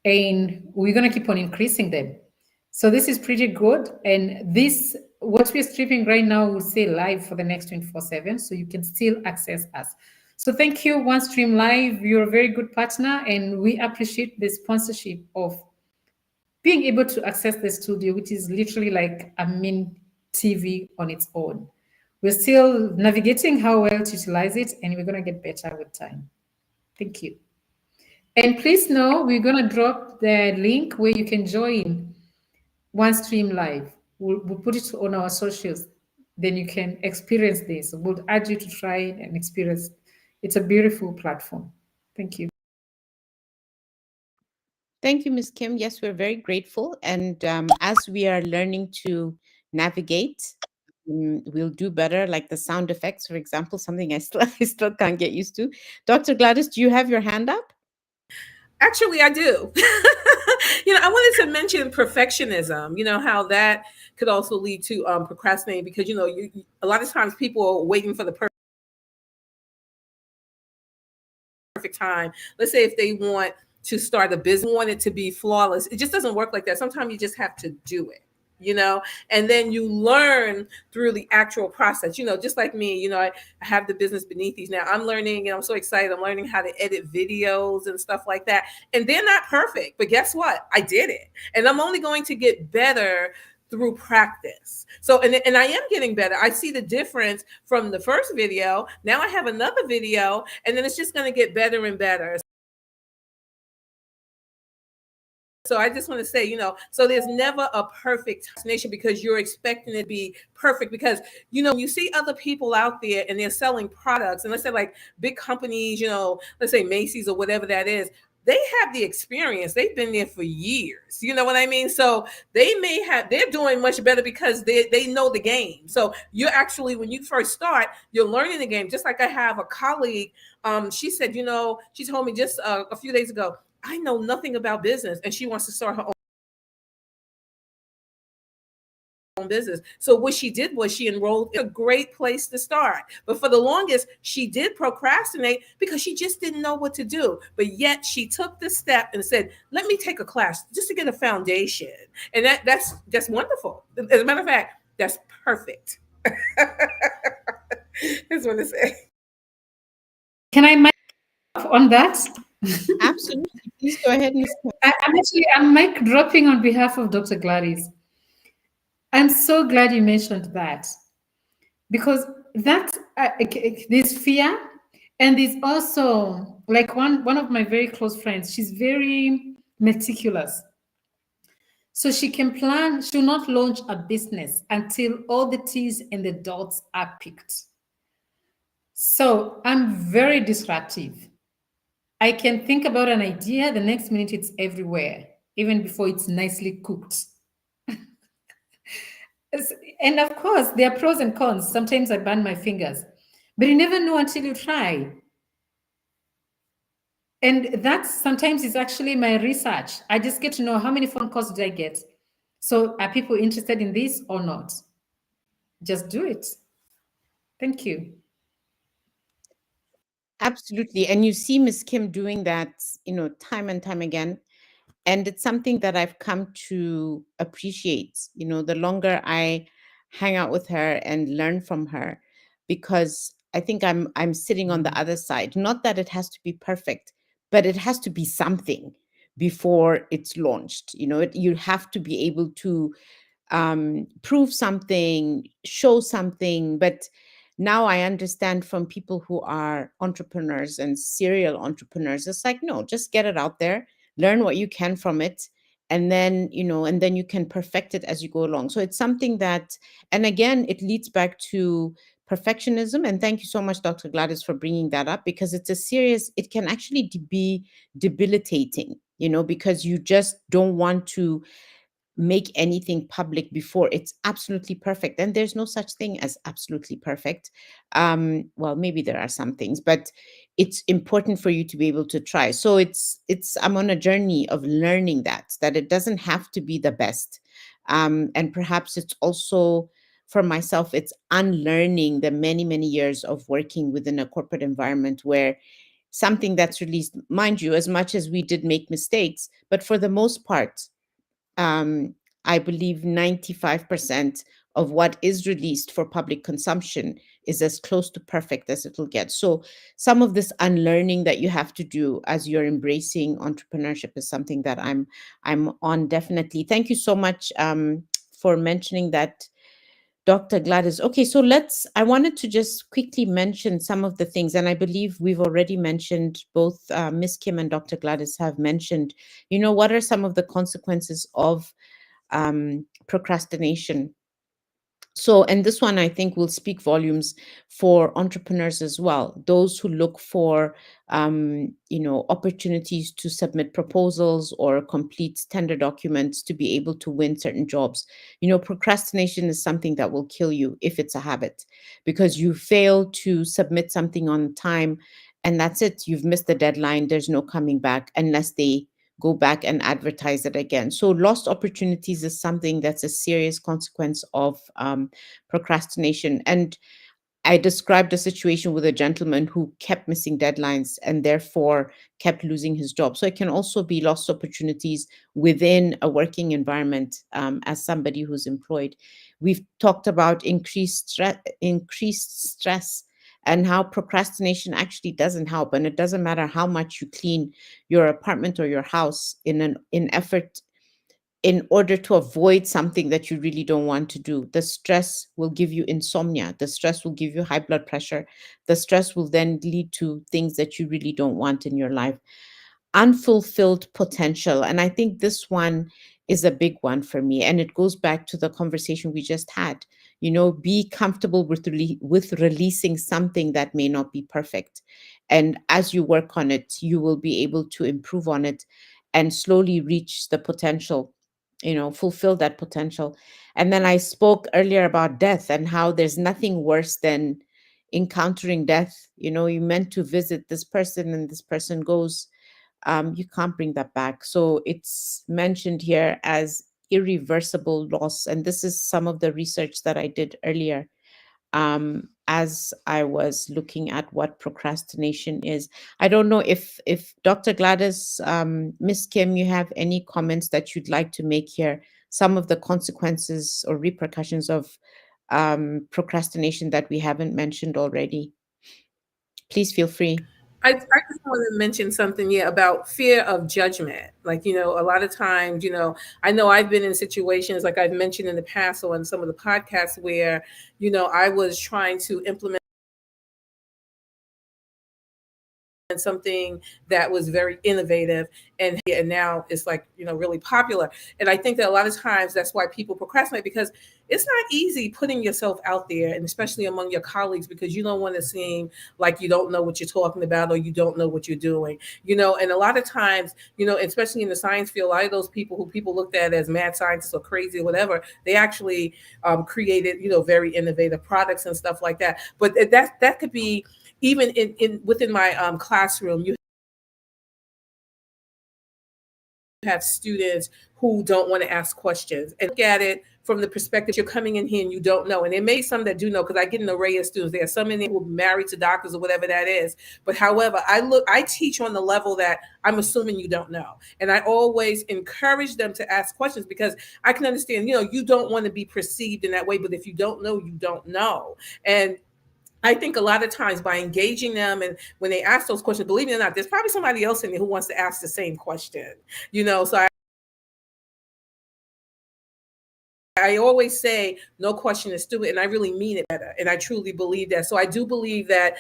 S1: and we're going to keep on increasing them. So this is pretty good. And this, what we're streaming right now, will stay live for the next 24/7, so you can still access us. So thank you, One Stream Live. You're a very good partner, and we appreciate the sponsorship of being able to access the studio, which is literally like a mini TV on its own. We're still navigating how well to utilize it, and we're going to get better with time. Thank you. And please know we're going to drop the link where you can join One Stream Live. We'll put it on our socials. Then you can experience this. We'll urge you to try and experience. It's a beautiful platform. Thank you.
S2: Thank you, Ms. Kim. Yes, we're very grateful. And as we are learning to navigate, we'll do better, like the sound effects, for example, something I still can't get used to. Dr. Gladys, do you have your hand up?
S3: Actually, I do. I wanted to mention perfectionism, how that could also lead to procrastinating because, a lot of times people are waiting for the perfect time. Let's say if they want to start a business, want it to be flawless. It just doesn't work like that. Sometimes you just have to do it. And then you learn through the actual process, just like me, I have the business beneath these now. I'm learning and I'm so excited. I'm learning how to edit videos and stuff like that. And they're not perfect, but guess what? I did it. And I'm only going to get better through practice. So, and I am getting better. I see the difference from the first video. Now I have another video, and then it's just going to get better and better. So I just want to say, so there's never a perfect destination because you're expecting it to be perfect because, you see other people out there and they're selling products and let's say like big companies, let's say Macy's or whatever that is, they have the experience. They've been there for years. You know what I mean? So they're doing much better because they know the game. So you're actually, when you first start, you're learning the game. Just like I have a colleague, she said, she told me just a few days ago, I know nothing about business and she wants to start her own business. So what she did was she enrolled in a great place to start. But for the longest, she did procrastinate because she just didn't know what to do. But yet she took the step and said, let me take a class just to get a foundation. And that's wonderful. As a matter of fact, that's perfect. That's what I say.
S1: Can I mic on that?
S2: Absolutely. Please go ahead, Ms. Kim.
S1: I'm mic dropping on behalf of Dr. Gladys. I'm so glad you mentioned that because that there's fear, and there's also like one of my very close friends. She's very meticulous, so she can plan. She'll not launch a business until all the T's and the dots are picked. So I'm very disruptive. I can think about an idea, the next minute it's everywhere, even before it's nicely cooked. And of course, there are pros and cons. Sometimes I burn my fingers, but you never know until you try. And that sometimes is actually my research. I just get to know how many phone calls did I get. So are people interested in this or not? Just do it. Thank you.
S2: Absolutely. And you see Ms. Kim doing that, time and time again. And it's something that I've come to appreciate, the longer I hang out with her and learn from her, because I think I'm sitting on the other side. Not that it has to be perfect, but it has to be something before it's launched. You have to be able to prove something, show something. But now I understand from people who are entrepreneurs and serial entrepreneurs, it's like, no, just get it out there, learn what you can from it, and then you can perfect it as you go along. So it's something that, and again, it leads back to perfectionism. And thank you so much, Dr. Gladys, for bringing that up, because it can actually be debilitating, because you just don't want to make anything public before it's absolutely perfect. And there's no such thing as absolutely perfect. Well, maybe there are some things, but it's important for you to be able to try. So I'm on a journey of learning that it doesn't have to be the best. And perhaps it's also, for myself, it's unlearning the many, many years of working within a corporate environment where something that's released. Mind you, as much as we did make mistakes, but for the most part, um, I believe 95% of what is released for public consumption is as close to perfect as it will get. So, some of this unlearning that you have to do as you're embracing entrepreneurship is something that I'm on definitely. Thank you so much for mentioning that, Dr. Gladys. Okay, so I wanted to just quickly mention some of the things, and I believe we've already mentioned, both Miss Kim and Dr. Gladys have mentioned, what are some of the consequences of procrastination. So, and this one I think will speak volumes for entrepreneurs as well. Those who look for, opportunities to submit proposals or complete tender documents to be able to win certain jobs. Procrastination is something that will kill you if it's a habit, because you fail to submit something on time, and that's it. You've missed the deadline. There's no coming back unless they go back and advertise it again. So lost opportunities is something that's a serious consequence of procrastination. And I described a situation with a gentleman who kept missing deadlines and therefore kept losing his job. So it can also be lost opportunities within a working environment, as somebody who's employed. We've talked about increased stress and how procrastination actually doesn't help. And it doesn't matter how much you clean your apartment or your house in effort in order to avoid something that you really don't want to do. The stress will give you insomnia. The stress will give you high blood pressure. The stress will then lead to things that you really don't want in your life. Unfulfilled potential. And I think this one is a big one for me. And it goes back to the conversation we just had. Be comfortable with releasing something that may not be perfect. And as you work on it, you will be able to improve on it and slowly reach the potential, fulfill that potential. And then I spoke earlier about death and how there's nothing worse than encountering death. You meant to visit this person and this person goes, you can't bring that back. So it's mentioned here as irreversible loss. And this is some of the research that I did earlier, as I was looking at what procrastination is. I don't know if Dr. Gladys, Miss Kim, you have any comments that you'd like to make here, some of the consequences or repercussions of procrastination that we haven't mentioned already. Please feel free.
S3: I just want to mention something, yeah, about fear of judgment. Like, a lot of times, I know I've been in situations like I've mentioned in the past or on some of the podcasts where, I was trying to implement something that was very innovative, and now it's like, really popular. And I think that a lot of times that's why people procrastinate, because it's not easy putting yourself out there, and especially among your colleagues, because you don't want to seem like you don't know what you're talking about or you don't know what you're doing. And a lot of times, especially in the science field, a lot of those people who people looked at as mad scientists or crazy or whatever, they actually created, very innovative products and stuff like that. But that could be even in within my classroom. You have students who don't want to ask questions and look at it from the perspective you're coming in here and you don't know. And there may be some that do know, because I get an array of students. There are some in there who are married to doctors or whatever that is. But however, I teach on the level that I'm assuming you don't know. And I always encourage them to ask questions, because I can understand, you don't want to be perceived in that way. But if you don't know, you don't know. And I think a lot of times by engaging them, and when they ask those questions, believe it or not, there's probably somebody else in there who wants to ask the same question. So I always say no question is stupid, and I really mean it better. And I truly believe that. So I do believe that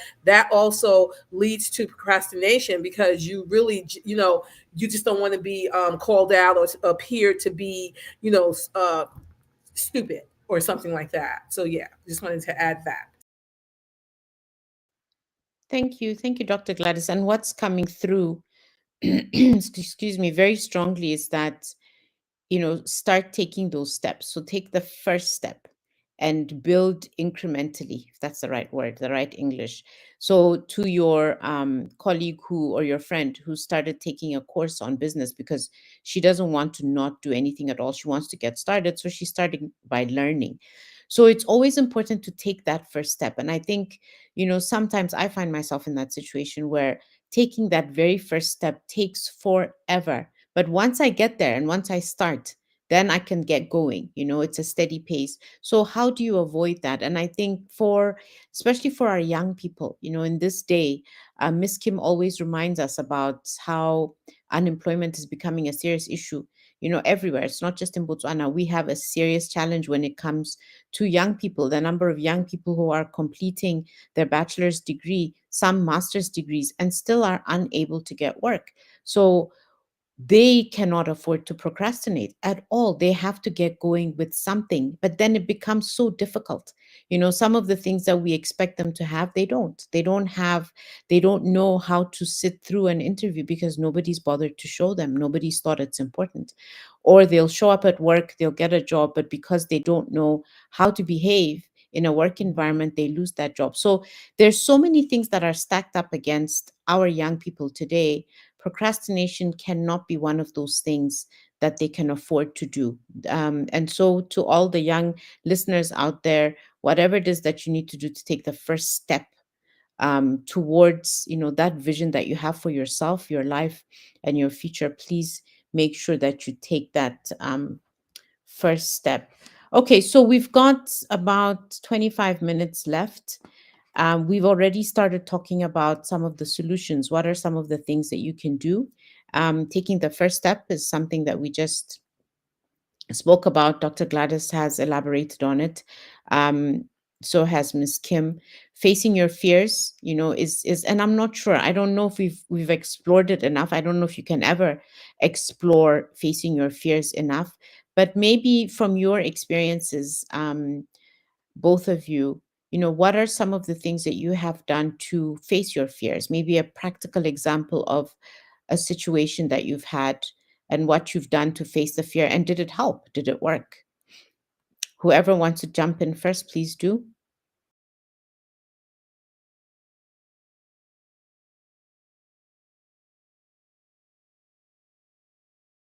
S3: also leads to procrastination, because you really, you just don't want to be called out or appear to be, stupid or something like that. So yeah, just wanted to add that.
S2: Thank you. Thank you, Dr. Gladys. And what's coming through, excuse me, very strongly is that, start taking those steps. So take the first step and build incrementally, if that's the right word, the right English. So to your colleague or your friend who started taking a course on business because she doesn't want to not do anything at all. She wants to get started. So she's starting by learning. So it's always important to take that first step. And I think, sometimes I find myself in that situation where taking that very first step takes forever. But once I get there and once I start, then I can get going. It's a steady pace. So how do you avoid that? And I think especially for our young people, in this day, Miss Kim always reminds us about how unemployment is becoming a serious issue, everywhere. It's not just in Botswana. We have a serious challenge when it comes to young people. The number of young people who are completing their bachelor's degree, some master's degrees, and still are unable to get work. So they cannot afford to procrastinate at all. They have to get going with something, but then it becomes so difficult. Some of the things that we expect them to have, they don't. They don't know how to sit through an interview because nobody's bothered to show them. Nobody's thought it's important. Or they'll show up at work, they'll get a job, but because they don't know how to behave in a work environment, they lose that job. So there's so many things that are stacked up against our young people today. Procrastination cannot be one of those things that they can afford to do. And so, to all the young listeners out there, whatever it is that you need to do to take the first step towards that vision that you have for yourself, your life, and your future, please make sure that you take that first step. Okay, so we've got about 25 minutes left. We've already started talking about some of the solutions. What are some of the things that you can do? Taking the first step is something that we just spoke about. Dr. Gladys has elaborated on it. So has Miss Kim. Facing your fears, is, and I'm not sure. I don't know if we've explored it enough. I don't know if you can ever explore facing your fears enough. But maybe from your experiences, both of you, what are some of the things that you have done to face your fears? Maybe a practical example of a situation that you've had and what you've done to face the fear. And did it help? Did it work? Whoever wants to jump in first, please do.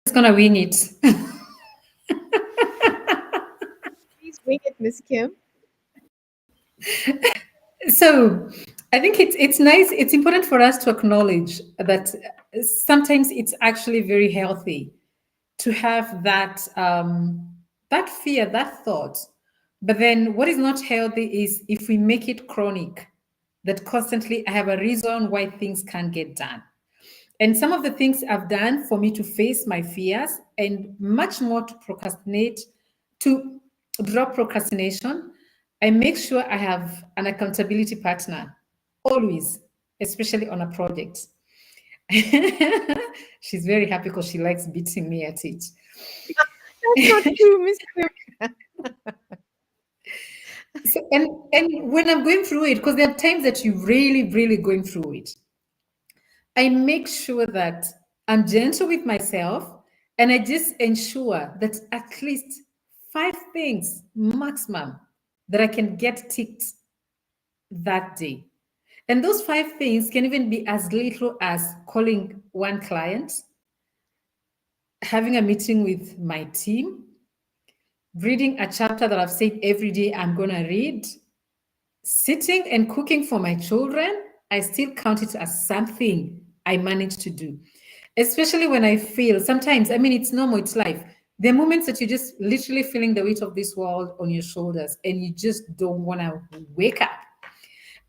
S1: It's gonna wing it.
S2: Please wing it, Miss Kim.
S1: So I think it's nice. It's important for us to acknowledge that sometimes it's actually very healthy to have that fear, that thought. But then what is not healthy is if we make it chronic, that constantly I have a reason why things can't get done. And some of the things I've done for me to face my fears and much more to procrastinate, to drop procrastination, I make sure I have an accountability partner, always, especially on a project. She's very happy because she likes beating me at it.
S2: That's not true, Miss Kim.
S1: So, and when I'm going through it, because there are times that you're really, really going through it, I make sure that I'm gentle with myself and I just ensure that at least 5 things maximum that I can get ticked that day. And those 5 things can even be as little as calling one client, having a meeting with my team, reading a chapter that I've said every day I'm going to read, sitting and cooking for my children. I still count it as something I managed to do. Especially when I feel sometimes, I mean, it's normal, it's life. There are moments that you're just literally feeling the weight of this world on your shoulders and you just don't want to wake up.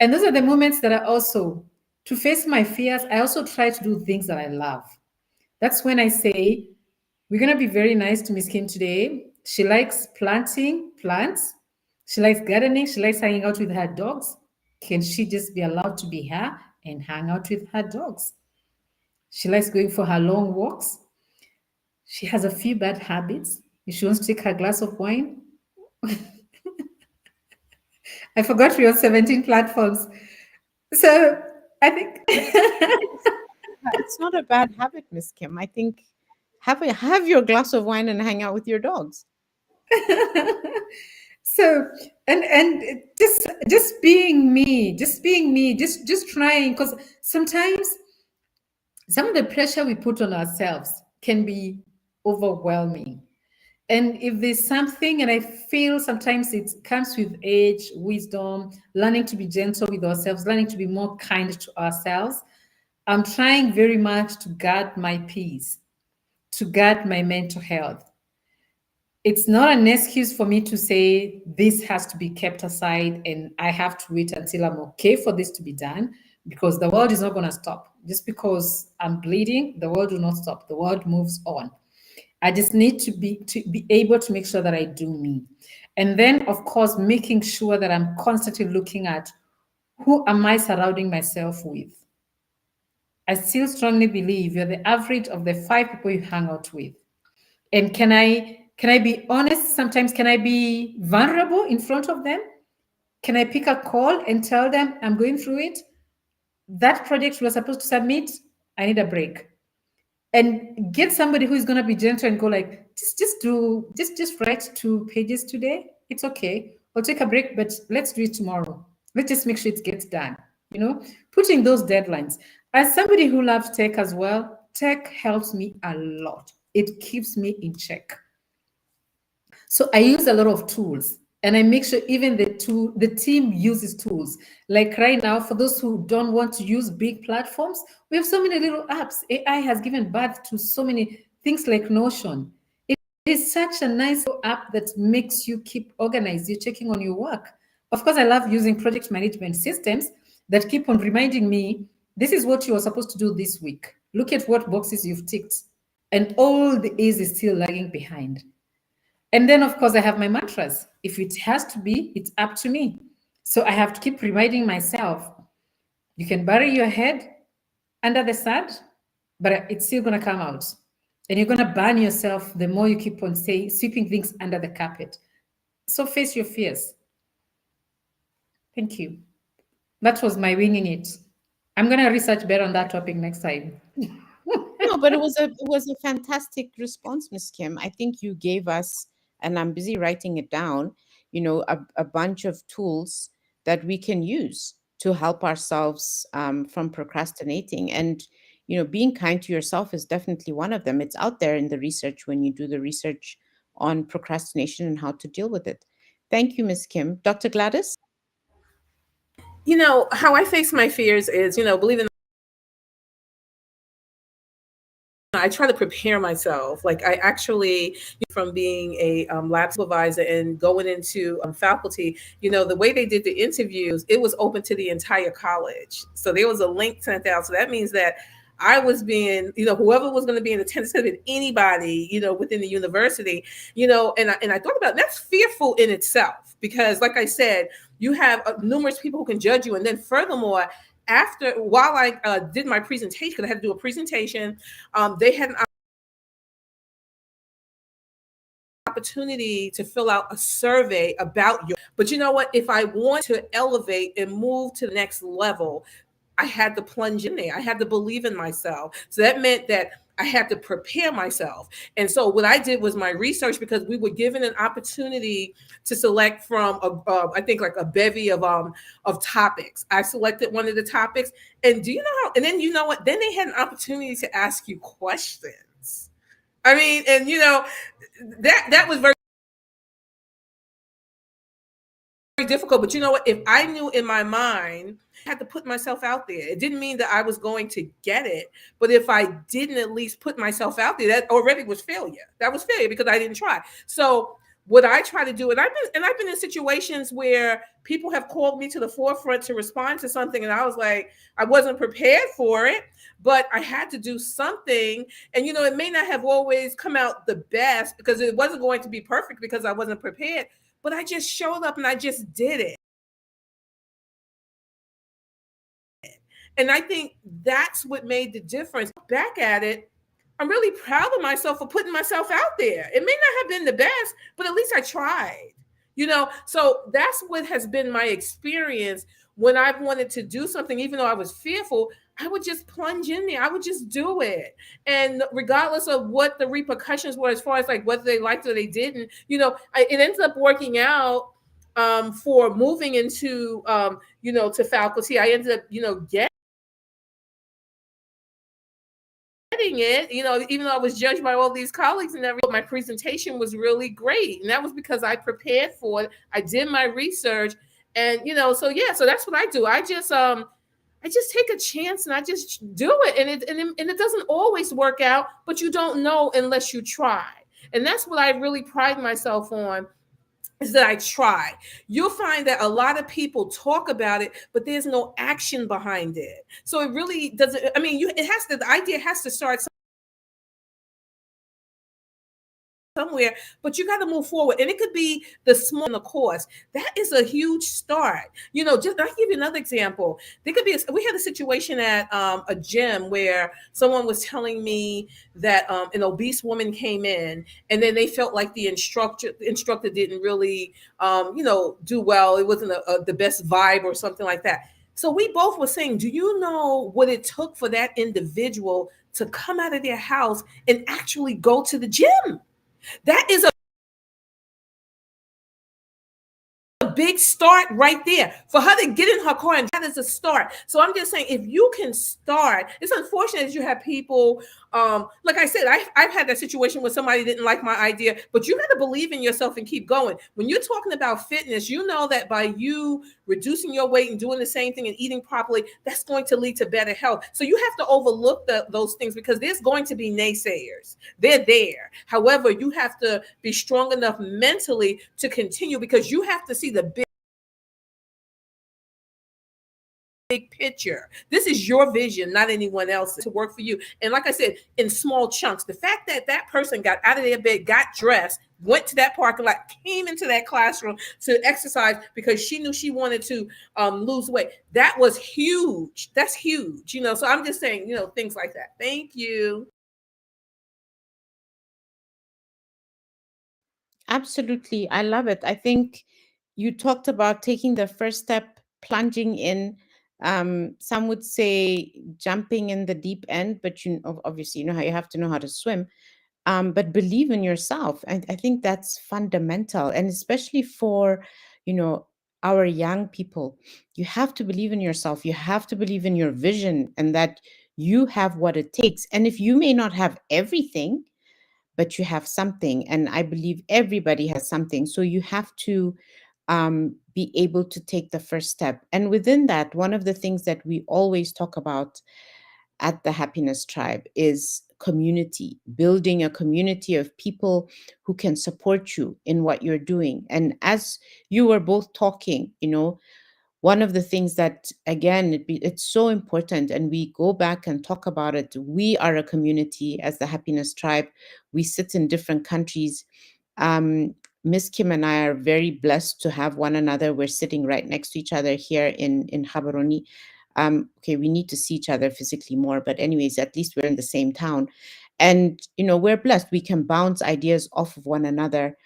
S1: And those are the moments that I also, to face my fears, I also try to do things that I love. That's when I say, we're going to be very nice to Miss Kim today. She likes planting plants. She likes gardening. She likes hanging out with her dogs. Can she just be allowed to be her and hang out with her dogs? She likes going for her long walks. She has a few bad habits. If she wants to take her glass of wine, I forgot we are on 17 platforms. So I think
S2: It's not a bad habit, Miss Kim. I think have your glass of wine and hang out with your dogs.
S1: so and just being me, just trying, because sometimes some of the pressure we put on ourselves can be overwhelming. And if there's something, and I feel sometimes it comes with age, wisdom, learning to be gentle with ourselves, learning to be more kind to ourselves. I'm trying very much to guard my peace, to guard my mental health. It's not an excuse for me to say this has to be kept aside and I have to wait until I'm okay for this to be done, because the world is not going to stop. Just because I'm bleeding, the world will not stop. The world moves on. I just need to be able to make sure that I do me. And then of course making sure that I'm constantly looking at who am I surrounding myself with. I still strongly believe you're the average of the 5 people you hang out with. And can I be honest? Sometimes can I be vulnerable in front of them? Can I pick a call and tell them I'm going through it? That project we're supposed to submit, I need a break. And get somebody who is going to be gentle and go like, just write 2 pages today. It's okay. I'll take a break, but let's do it tomorrow. Let's just make sure it gets done. Putting those deadlines. As somebody who loves tech as well, tech helps me a lot. It keeps me in check. So I use a lot of tools, and I make sure even the team uses tools. Like right now, for those who don't want to use big platforms, we have so many little apps. AI has given birth to so many things like Notion. It is such a nice little app that makes you keep organized. You're checking on your work. Of course, I love using project management systems that keep on reminding me, this is what you are supposed to do this week. Look at what boxes you've ticked. And all the A's is still lagging behind. And then, of course, I have my mantras. If it has to be, it's up to me. So I have to keep reminding myself, you can bury your head under the sand, but it's still going to come out. And you're going to burn yourself the more you keep on sweeping things under the carpet. So face your fears. Thank you. That was my winging it. I'm going to research better on that topic next time.
S2: No, but it was a fantastic response, Miss Kim. I think you gave us, and I'm busy writing it down, a bunch of tools that we can use to help ourselves from procrastinating. And being kind to yourself is definitely one of them. It's out there in the research when you do the research on procrastination and how to deal with it. Thank you, Miss Kim. Dr. Gladys?
S3: How I face my fears is, believe it or not, I try to prepare myself. Like I actually, from being a lab supervisor and going into faculty, the way they did the interviews, it was open to the entire college. So there was a link sent out. So that means that I was being, whoever was going to be in attendance could have been anybody, within the university, and I thought about it, that's fearful in itself because, like I said, you have numerous people who can judge you, and then furthermore, while I did my presentation, because I had to do a presentation, they had an opportunity to fill out a survey about you. But you know what? If I want to elevate and move to the next level, I had to plunge in there. I had to believe in myself. So that meant that I had to prepare myself. And so what I did was my research, because we were given an opportunity to select from I think like a bevy of topics. I selected one of the topics, and do you know how? And then you know what? Then they had an opportunity to ask you questions. I mean, and that was very difficult. But you know what? If I knew in my mind, I had to put myself out there. It didn't mean that I was going to get it, but if I didn't at least put myself out there, that already was failure. That was failure because I didn't try. So what I try to do, and I've been in situations where people have called me to the forefront to respond to something, and I was like, I wasn't prepared for it, but I had to do something. And it may not have always come out the best because it wasn't going to be perfect because I wasn't prepared. But I just showed up and I just did it. And I think that's what made the difference. Back at it, I'm really proud of myself for putting myself out there. It may not have been the best, but at least I tried. So that's what has been my experience when I've wanted to do something, even though I was fearful. I would just plunge in there. I would just do it. And regardless of what the repercussions were, as far as like whether they liked or they didn't, it ends up working out for moving into, to faculty. I ended up, it, even though I was judged by all these colleagues and everything, my presentation was really great. And that was because I prepared for it. I did my research and, so that's what I do. I just, I just take a chance and I just do it. And it doesn't always work out, but you don't know unless you try. And that's what I really pride myself on, is that I try. You'll find that a lot of people talk about it, but there's no action behind it. So it really doesn't, I mean, it has to, the idea has to start somewhere, but you got to move forward. And it could be the small in the course. That is a huge start. Just I'll give you another example. There could be we had a situation at a gym where someone was telling me that an obese woman came in, and then they felt like the instructor didn't really do well. It wasn't the best vibe or something like that. So we both were saying, do you know what it took for that individual to come out of their house and actually go to the gym? That is a big start right there for her to get in her car, and that is a start. So I'm just saying, if you can start, it's unfortunate that you have people, like I said, I've had that situation where somebody didn't like my idea, but you got to believe in yourself and keep going. When you're talking about fitness, you know that by you reducing your weight and doing the same thing and eating properly, that's going to lead to better health. So you have to overlook those things, because there's going to be naysayers. They're there. However, you have to be strong enough mentally to continue, because you have to see the big picture. This is your vision, not anyone else's, to work for you. And like I said, in small chunks. The fact that that person got out of their bed, got dressed, went to that parking lot, came into that classroom to exercise because she knew she wanted to lose weight. That was huge. That's huge. So I'm just saying, things like that. Thank you.
S2: Absolutely. I love it. I think you talked about taking the first step, plunging in. Some would say jumping in the deep end, but obviously, how you have to know how to swim. But believe in yourself. And I think that's fundamental. And especially for, you know, our young people, you have to believe in yourself. You have to believe in your vision and that you have what it takes. And if you may not have everything, but you have something. And I believe everybody has something. So you have to be able to take the first step. And within that, one of the things that we always talk about at the Happiness Tribe is community, building a community of people who can support you in what you're doing. And as you were both talking, one of the things that, again, it's so important, and we go back and talk about it. We are a community as the Happiness Tribe. We sit in different countries. um, Miss Kim and I are very blessed to have one another. We're sitting right next to each other here in Habaroni. Okay, we need to see each other physically more, but anyways, at least we're in the same town. And we're blessed. We can bounce ideas off of one another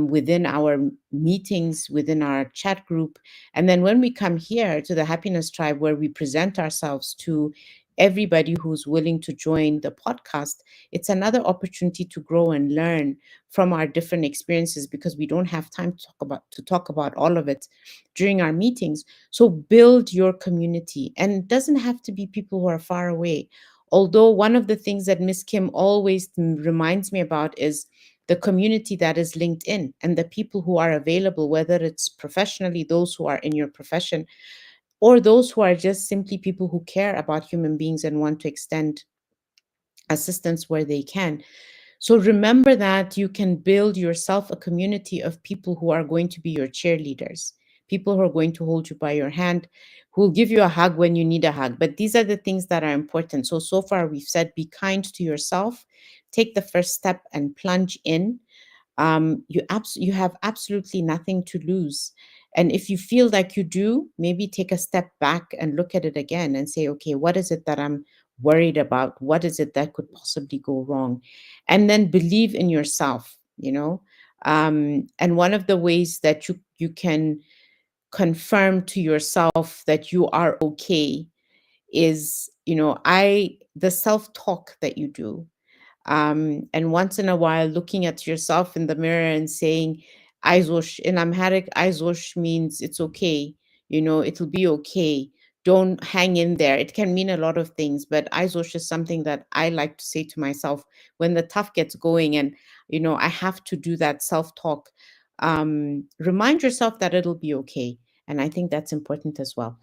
S2: within our meetings, within our chat group. And then when we come here to the Happiness Tribe, where we present ourselves to everybody who's willing to join the podcast, it's another opportunity to grow and learn from our different experiences, because we don't have time to talk about all of it during our meetings. So build your community, and it doesn't have to be people who are far away. Although one of the things that Miss Kim always reminds me about is the community that is linked in and the people who are available, whether it's professionally, those who are in your profession, or those who are just simply people who care about human beings and want to extend assistance where they can. So remember that you can build yourself a community of people who are going to be your cheerleaders, people who are going to hold you by your hand, who will give you a hug when you need a hug. But these are the things that are important. So far we've said, be kind to yourself, take the first step and plunge in. You have absolutely nothing to lose. And if you feel like you do, maybe take a step back and look at it again and say, okay, what is it that I'm worried about? What is it that could possibly go wrong? And then believe in yourself. And one of the ways that you can confirm to yourself that you are okay is, the self-talk that you do. And once in a while, looking at yourself in the mirror and saying, Aizosh, in Amharic, Aizosh means it's okay, it'll be okay. Don't hang in there. It can mean a lot of things, but Aizosh is something that I like to say to myself when the tough gets going, and, I have to do that self talk. Remind yourself that it'll be okay. And I think that's important as well.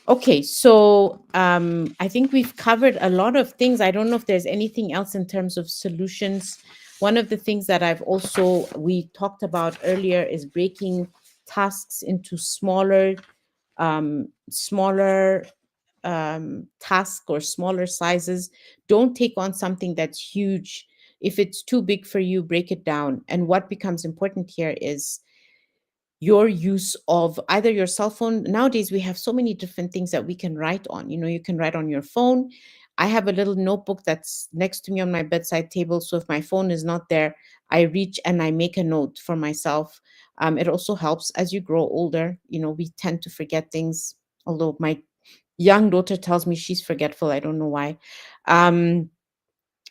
S2: Okay, so I think we've covered a lot of things. I don't know if there's anything else in terms of solutions. One of the things that we talked about earlier is breaking tasks into smaller task or smaller sizes. Don't take on something that's huge. If it's too big for you, break it down. And what becomes important here is your use of either your cell phone. Nowadays we have so many different things that we can write on. You can write on your phone. I have a little notebook that's next to me on my bedside table, so if my phone is not there, I reach and I make a note for myself. It also helps as you grow older. We tend to forget things, although my young daughter tells me she's forgetful. I don't know why. um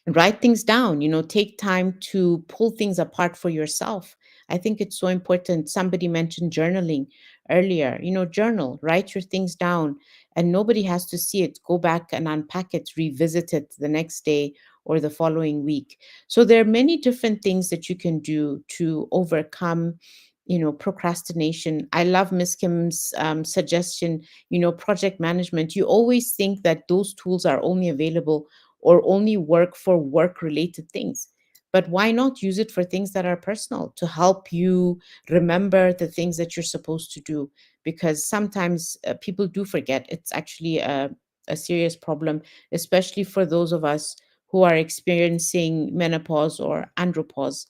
S2: Write things down. Take time to pull things apart for yourself. I think it's so important. Somebody mentioned journaling earlier. Journal, write your things down, and nobody has to see it. Go back and unpack it, revisit it the next day or the following week. So there are many different things that you can do to overcome procrastination. I love Miss Kim's suggestion. Project management. You always think that those tools are only available or only work for work related things. But why not use it for things that are personal to help you remember the things that you're supposed to do? Because sometimes people do forget. It's actually a serious problem, especially for those of us who are experiencing menopause or andropause.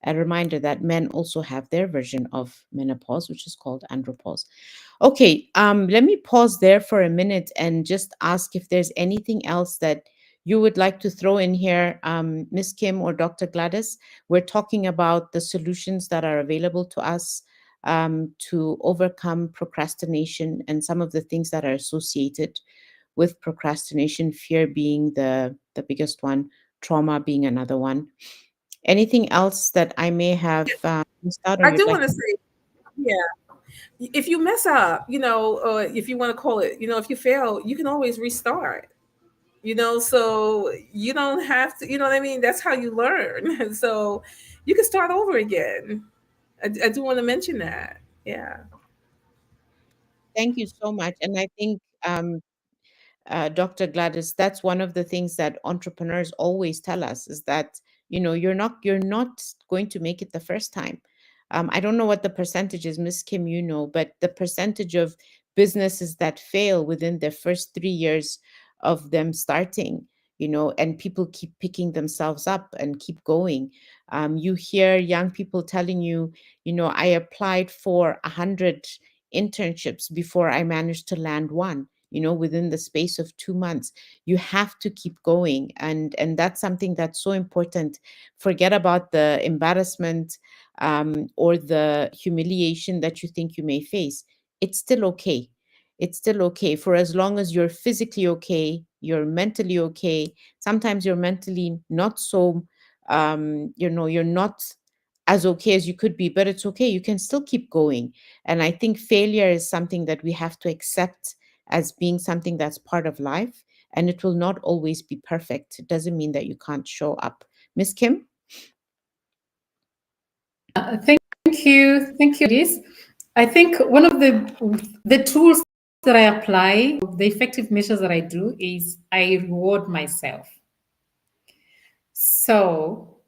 S2: A reminder that men also have their version of menopause, which is called andropause. Okay, let me pause there for a minute and just ask if there's anything else that you would like to throw in here, Ms. Kim or Dr. Gladys. We're talking about the solutions that are available to us to overcome procrastination and some of the things that are associated with procrastination, fear being the biggest one, trauma being another one. Anything else that I may have missed out or
S3: I
S2: you'd
S3: do
S2: like
S3: want to
S2: to?
S3: say, yeah, if you mess up, or if you want to call it, if you fail, you can always restart. So you don't have to, what I mean? That's how you learn. So you can start over again. I do want to mention that. Yeah.
S2: Thank you so much. And I think Dr. Gladys, that's one of the things that entrepreneurs always tell us is that you're not going to make it the first time. I don't know what the percentage is, Miss Kim, but the percentage of businesses that fail within their first 3 years of them starting, and people keep picking themselves up and keep going. You hear young people telling you, I applied for 100 internships before I managed to land one, within the space of 2 months. You have to keep going, and that's something that's so important. Forget about the embarrassment or the humiliation that you think you may face. It's still okay. It's still okay for as long as you're physically okay, you're mentally okay. Sometimes you're mentally not so you're not as okay as you could be, but it's okay. You can still keep going. And I think failure is something that we have to accept as being something that's part of life, and it will not always be perfect. It doesn't mean that you can't show up. Miss Kim?
S1: Thank you, ladies. I think one of the tools that I apply, the effective measures that I do is I reward myself. So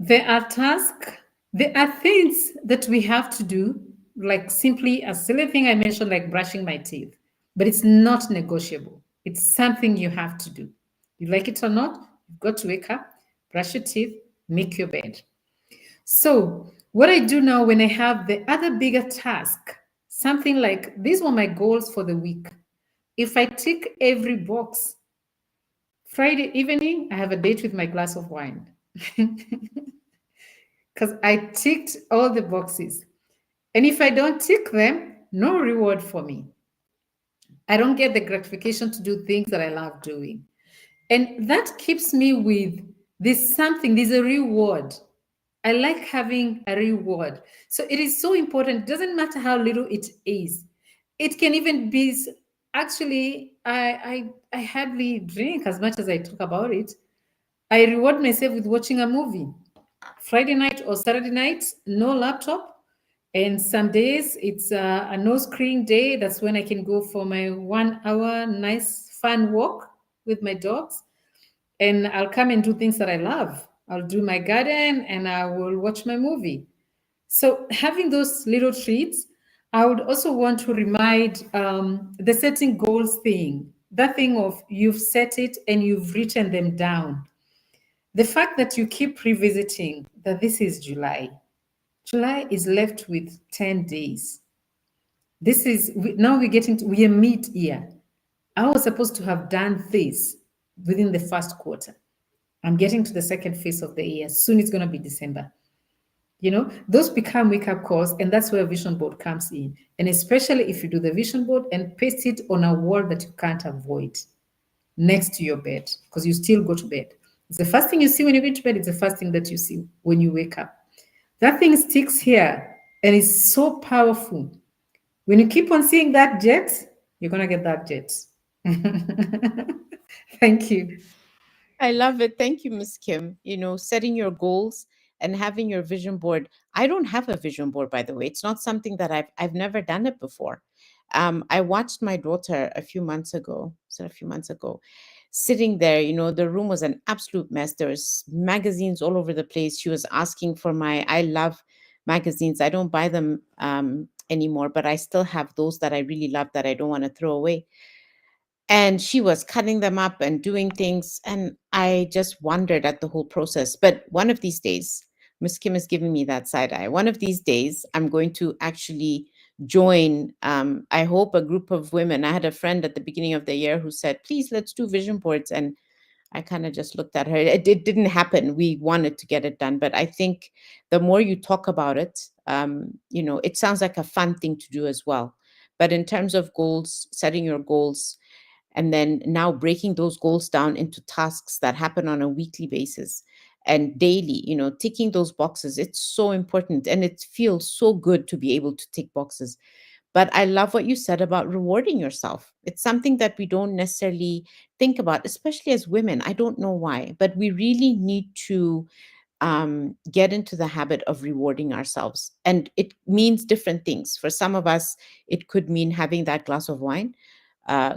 S1: there are tasks, there are things that we have to do, like simply a silly thing I mentioned, like brushing my teeth, but it's not negotiable. It's something you have to do. You like it or not, you've got to wake up, brush your teeth, make your bed. So, what I do now when I have the other bigger task, something like these were my goals for the week. If I tick every box, Friday evening, I have a date with my glass of wine because I ticked all the boxes. And if I don't tick them, no reward for me. I don't get the gratification to do things that I love doing. And that keeps me with there's a reward. I like having a reward. So it is so important. It doesn't matter how little it is. It can even be actually I hardly drink as much as I talk about it. I reward myself with watching a movie. Friday night or Saturday night, no laptop, And some days it's a no screen day. That's when I can go for my 1 hour nice fun walk with my dogs. And I'll come and do things that I love. I'll do my garden and I will watch my movie. So having those little treats, I would also want to remind the setting goals thing, that thing of you've set it and you've written them down. The fact that you keep revisiting that this is July. July is left with 10 days. Now we're getting to, we are mid year. I was supposed to have done this within the first quarter. I'm getting to the second phase of the year. Soon it's going to be December. Those become wake up calls, and that's where vision board comes in. And especially if you do the vision board and paste it on a wall that you can't avoid next to your bed, because you still go to bed. It's the first thing you see when you go to bed, it's the first thing that you see when you wake up. That thing sticks here and is so powerful. When you keep on seeing that jet, you're going to get that jet. Thank you.
S2: I love it. Thank you, Miss Kim. Setting your goals and having your vision board. I don't have a vision board, by the way. It's not something that I've never done it before. I watched my daughter a few months ago. So a few months ago, sitting there. The room was an absolute mess. There was magazines all over the place. She was asking for my. I love magazines. I don't buy them anymore, but I still have those that I really love that I don't want to throw away, and she was cutting them up and doing things, and I just wondered at the whole process. But one of these days, Miss Kim is giving me that side eye. One of these days I'm going to actually join, I hope, a group of women. I had a friend at the beginning of the year who said, please, let's do vision boards, and I kind of just looked at her. It didn't happen. We wanted to get it done, but I think the more you talk about it, it sounds like a fun thing to do as well. But in terms of goals, setting your goals, and then now breaking those goals down into tasks that happen on a weekly basis and daily, ticking those boxes, it's so important, and it feels so good to be able to tick boxes. But I love what you said about rewarding yourself. It's something that we don't necessarily think about, especially as women. I don't know why, but we really need to get into the habit of rewarding ourselves. And it means different things. For some of us, it could mean having that glass of wine,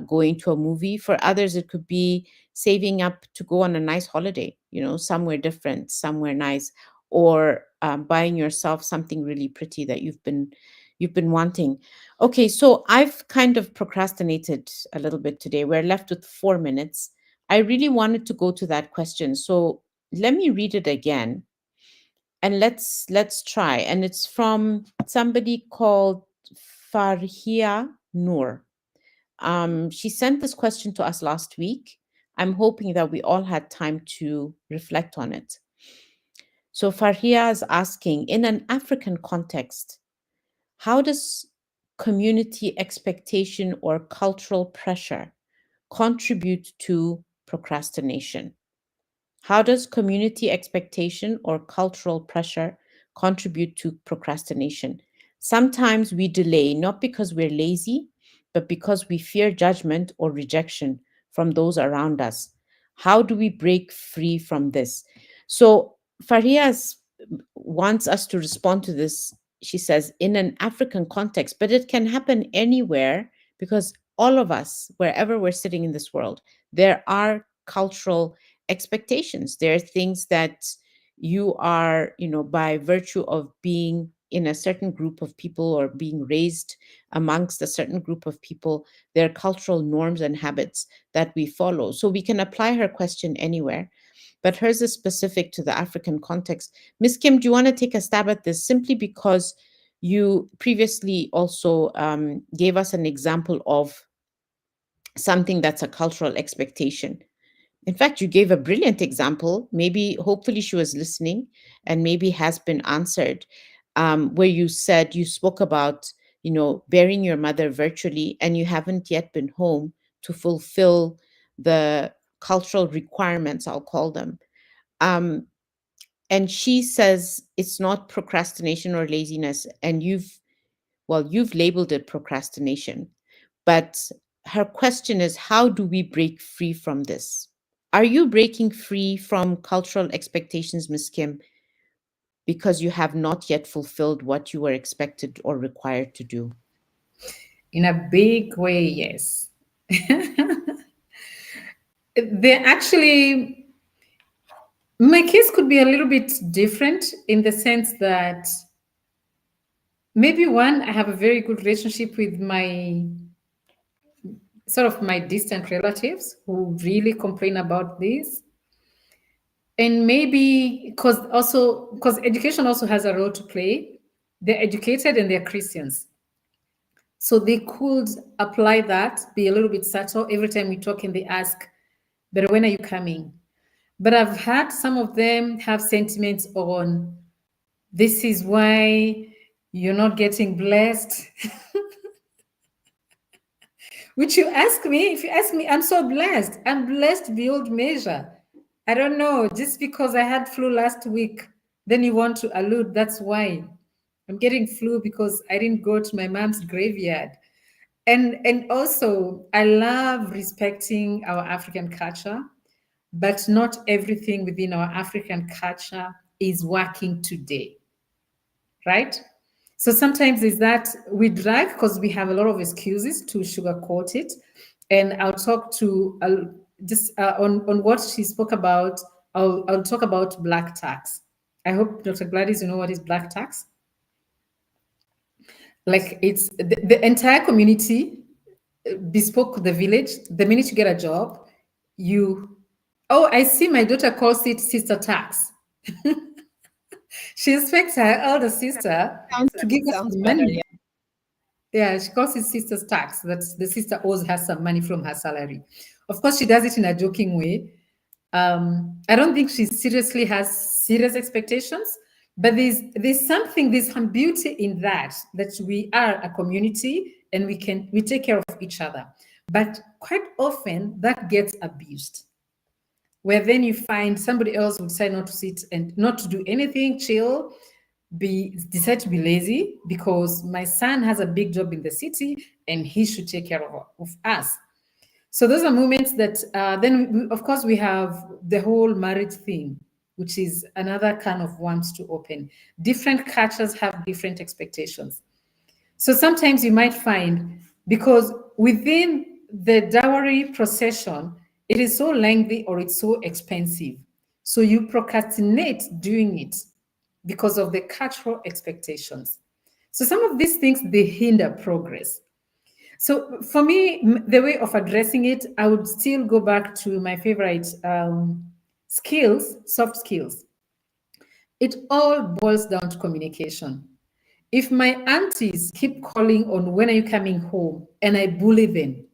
S2: going to a movie. For others, it could be saving up to go on a nice holiday, somewhere different, somewhere nice, or buying yourself something really pretty that you've been wanting. Okay, so I've kind of procrastinated a little bit today. We're left with 4 minutes. I really wanted to go to that question, so let me read it again, and let's try. And it's from somebody called Farhia Noor. She sent this question to us last week. I'm hoping that we all had time to reflect on it. So Farhia is asking, in an African context, how does community expectation or cultural pressure contribute to procrastination? How does community expectation or cultural pressure contribute to procrastination? Sometimes we delay not because we're lazy, but because we fear judgment or rejection from those around us. How do we break free from this? So, Farias wants us to respond to this. She says, in an African context, but it can happen anywhere, because all of us, wherever we're sitting in this world, there are cultural expectations. There are things that you are, by virtue of being in a certain group of people or being raised amongst a certain group of people, there are cultural norms and habits that we follow. So we can apply her question anywhere, but hers is specific to the African context. Miss Kim, do you want to take a stab at this, simply because you previously also gave us an example of something that's a cultural expectation? In fact, you gave a brilliant example. Maybe, hopefully, she was listening and maybe has been answered, where you spoke about, burying your mother virtually, and you haven't yet been home to fulfill the cultural requirements, I'll call them. Um, and she says it's not procrastination or laziness, and you've labeled it procrastination. But her question is, how do we break free from this? Are you breaking free from cultural expectations, Miss Kim? because you have not yet fulfilled what you were expected or required to do?
S1: In a big way, yes. They're actually, my case could be a little bit different in the sense that maybe one, I have a very good relationship with my sort of my distant relatives who really complain about this. And maybe because education also has a role to play. They're educated and they're Christians. So they could apply that, be a little bit subtle. Every time we talk and they ask, but when are you coming? But I've had some of them have sentiments on this is why you're not getting blessed. Which you ask me, if you ask me, I'm so blessed. I'm blessed beyond measure. I don't know, just because I had flu last week, then you want to allude, that's why. I'm getting flu because I didn't go to my mom's graveyard. And also, I love respecting our African culture, but not everything within our African culture is working today, right? So sometimes is that we drag because we have a lot of excuses to sugarcoat it. And I'll talk to just on what she spoke about. I'll talk about black tax. I hope Dr. Gladys, you know what is black tax? Like it's the entire community bespoke the village. The minute you get a job, you, oh, I see my daughter calls it sister tax. She expects her elder sister to give her
S2: Sounds
S1: some
S2: better,
S1: money.
S2: yeah.
S1: Yeah, she calls it sister's tax. That's the sister owes her some money from her salary. Of course, she does it in a joking way. I don't think she seriously has serious expectations, but there's something, there's some beauty in that we are a community and we take care of each other. But quite often that gets abused, where then you find somebody else would decide not to sit and not to do anything, chill, decide to be lazy because my son has a big job in the city and he should take care of us. So those are moments that then, of course, we have the whole marriage thing, which is another kind of worms to open. Different cultures have different expectations. So sometimes you might find, because within the dowry procession, it is so lengthy or it's so expensive. So you procrastinate doing it because of the cultural expectations. So some of these things, they hinder progress. So for me, the way of addressing it, I would still go back to my favorite skills, soft skills. It all boils down to communication. If my aunties keep calling on when are you coming home and I bully them,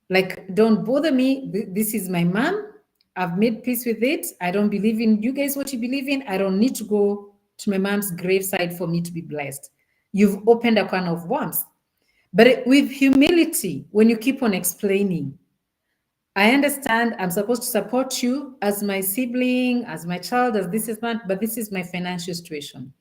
S1: like, don't bother me. This is my mom. I've made peace with it. I don't believe in you guys what you believe in. I don't need to go to my mom's graveside for me to be blessed. You've opened a can of worms. But with humility, when you keep on explaining, I understand I'm supposed to support you as my sibling, as my child, as this is not, but this is my financial situation.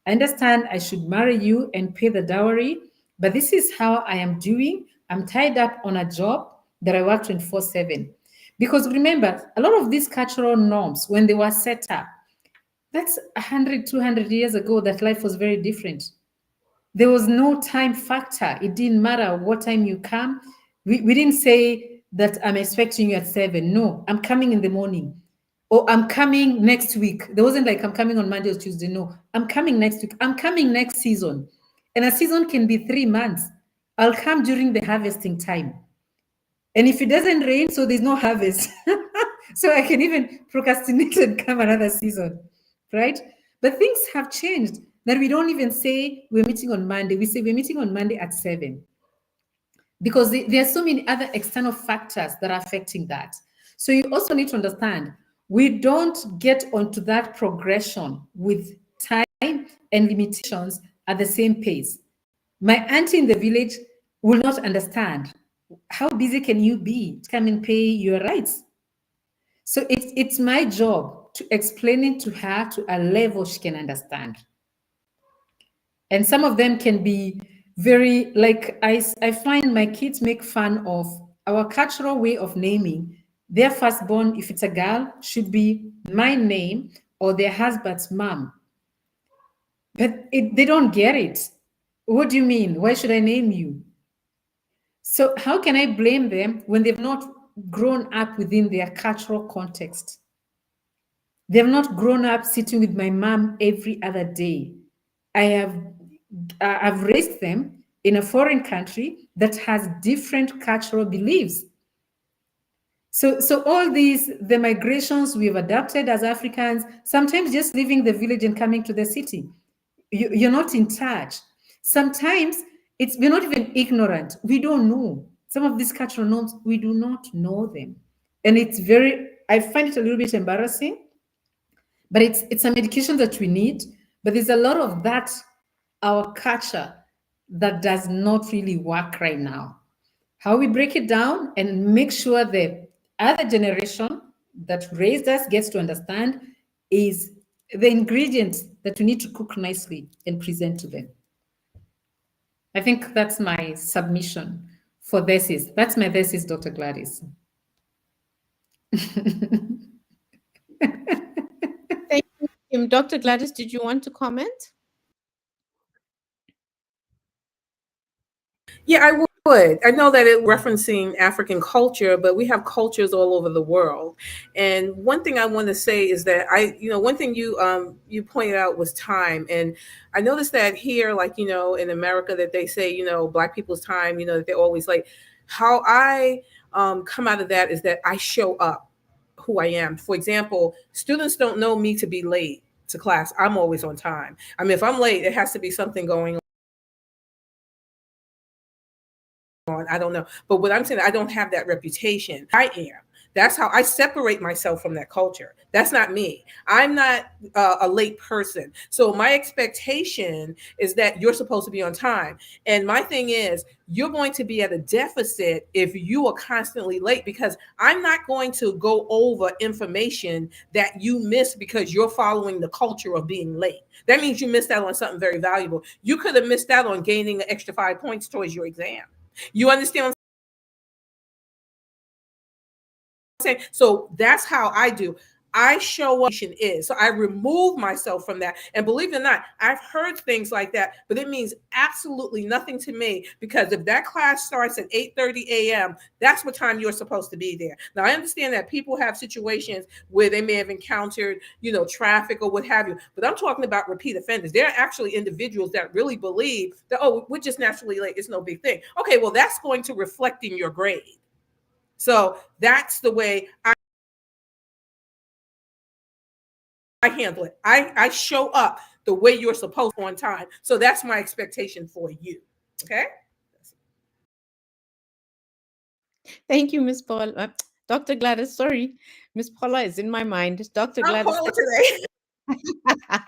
S1: I understand I should marry you and pay the dowry, but this is how I am doing. I'm tied up on a job that I work 24/7. Because remember, a lot of these cultural norms, when they were set up, that's 100, 200 years ago, that life was very different. There was no time factor. It didn't matter what time you come. We didn't say that I'm expecting you at 7. No, I'm coming in the morning. Or I'm coming next week. There wasn't like I'm coming on Monday or Tuesday. No, I'm coming next week. I'm coming next season. And a season can be 3 months. I'll come during the harvesting time. And if it doesn't rain, so there's no harvest. So I can even procrastinate and come another season, right? But things have changed that we don't even say we're meeting on Monday. We say we're meeting on Monday at 7 because there are so many other external factors that are affecting that. So you also need to understand we don't get onto that progression with time and limitations at the same pace. My auntie in the village will not understand. How busy can you be to come and pay your rights? So it's my job to explain it to her to a level she can understand. And some of them can be very, like, I find my kids make fun of our cultural way of naming. Their firstborn, if it's a girl, should be my name or their husband's mom. But they don't get it. What do you mean? Why should I name you? So, how can I blame them when they've not grown up within their cultural context? They've not grown up sitting with my mom every other day. I have I've raised them in a foreign country that has different cultural beliefs. So all these the migrations we've adapted as Africans, sometimes just leaving the village and coming to the city. You're not in touch. Sometimes it's we're not even ignorant. We don't know some of these cultural norms. We do not know them, and it's very. I find it a little bit embarrassing, but it's a medication that we need. But there's a lot of that our culture that does not really work right now. How we break it down and make sure the other generation that raised us gets to understand is the ingredients that we need to cook nicely and present to them. I think that's my submission for thesis. That's my thesis, Dr. Gladys.
S2: Thank you, Kim. Dr. Gladys, did you want to comment?
S3: Yeah, I would. I know that it referencing African culture, but we have cultures all over the world. And one thing I want to say is that one thing you pointed out was time. And I noticed that here, like, in America that they say, Black people's time, that they're always late. How I come out of that is that I show up who I am. For example, students don't know me to be late to class. I'm always on time. I mean, if I'm late, it has to be something going on. I don't know. But what I'm saying, I don't have that reputation. I am. That's how I separate myself from that culture. That's not me. I'm not a late person. So my expectation is that you're supposed to be on time. And my thing is, you're going to be at a deficit if you are constantly late, because I'm not going to go over information that you missed because you're following the culture of being late. That means you missed out on something very valuable. You could have missed out on gaining an extra 5 points towards your exam. You understand what I'm saying? So that's how I do. I show up is. So I remove myself from that. And believe it or not, I've heard things like that, but it means absolutely nothing to me, because if that class starts at 8:30 a.m., that's what time you're supposed to be there. Now, I understand that people have situations where they may have encountered, traffic or what have you, but I'm talking about repeat offenders. There are actually individuals that really believe that, oh, we're just naturally late. It's no big thing. Okay, well, that's going to reflect in your grade. So that's the way I handle it. I show up the way you're supposed to on time. So that's my expectation for you. Okay.
S2: Thank you, Miss Paul. Dr. Gladys, sorry. Miss Paula is in my mind. Dr.
S3: I'm
S2: Gladys.
S3: Paula today.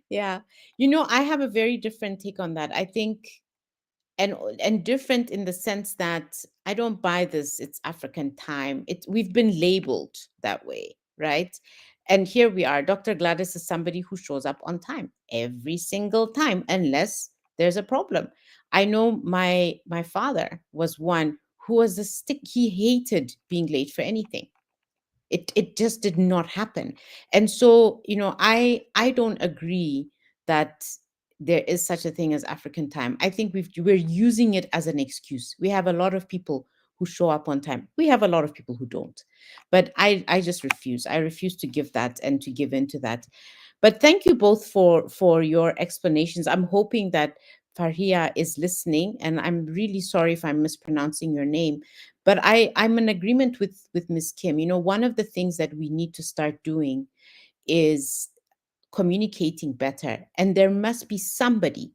S2: Yeah. I have a very different take on that. I think and different in the sense that I don't buy this it's African time. We've been labeled that way, right? And here we are. Dr. Gladys is somebody who shows up on time every single time unless there's a problem. I know my father was one who was a stick. He hated being late for anything. It just did not happen. And so I don't agree that there is such a thing as African time. I think we're using it as an excuse. We have a lot of people who show up on time. We have a lot of people who don't. But I just refuse. I refuse to give that and to give into that. But thank you both for your explanations. I'm hoping that Farhia is listening, and I'm really sorry if I'm mispronouncing your name. But I'm in agreement with Miss Kim. One of the things that we need to start doing is communicating better. And there must be somebody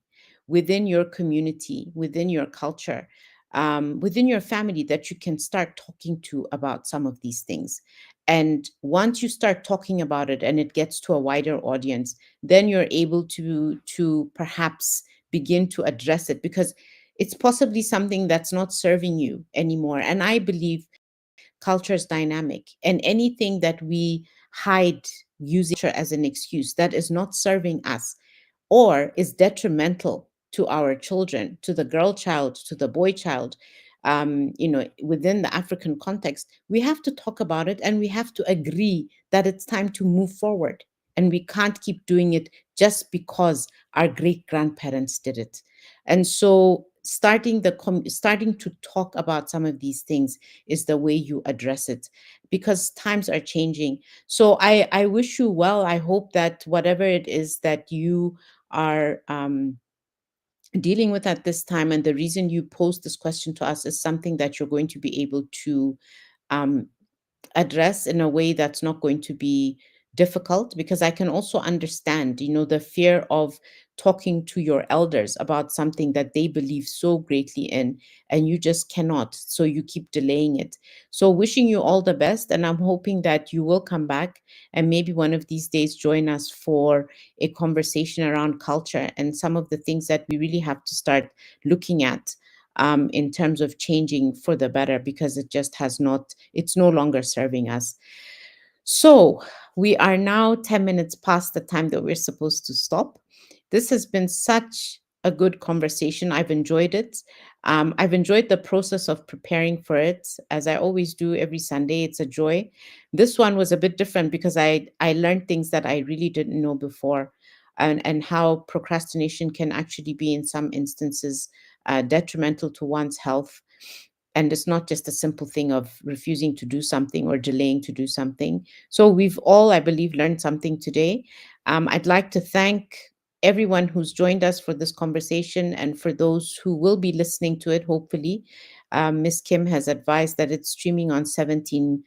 S2: within your community, within your culture, within your family that you can start talking to about some of these things. And once you start talking about it and it gets to a wider audience, then you're able to perhaps begin to address it, because it's possibly something that's not serving you anymore. And I believe culture is dynamic, and anything that we hide using as an excuse that is not serving us or is detrimental to our children, to the girl child, to the boy child, within the African context, we have to talk about it and we have to agree that it's time to move forward. And we can't keep doing it just because our great grandparents did it. And so starting to talk about some of these things is the way you address it, because times are changing. So I wish you well. I hope that whatever it is that you are dealing with at this time, and the reason you posed this question to us, is something that you're going to be able to um, address in a way that's not going to be difficult. Because I can also understand, the fear of talking to your elders about something that they believe so greatly in, and you just cannot, so you keep delaying it. So wishing you all the best, and I'm hoping that you will come back and maybe one of these days join us for a conversation around culture and some of the things that we really have to start looking at, in terms of changing for the better, because it just has not, it's no longer serving us. So we are now 10 minutes past the time that we're supposed to stop. This has been such a good conversation. I've enjoyed it. I've enjoyed the process of preparing for it, as I always do every Sunday. It's a joy. This one was a bit different because I learned things that I really didn't know before, and how procrastination can actually be, in some instances, detrimental to one's health. And it's not just a simple thing of refusing to do something or delaying to do something. So we've all, I believe, learned something today. I'd like to thank everyone who's joined us for this conversation, and for those who will be listening to it, hopefully. Miss Kim has advised that it's streaming on 17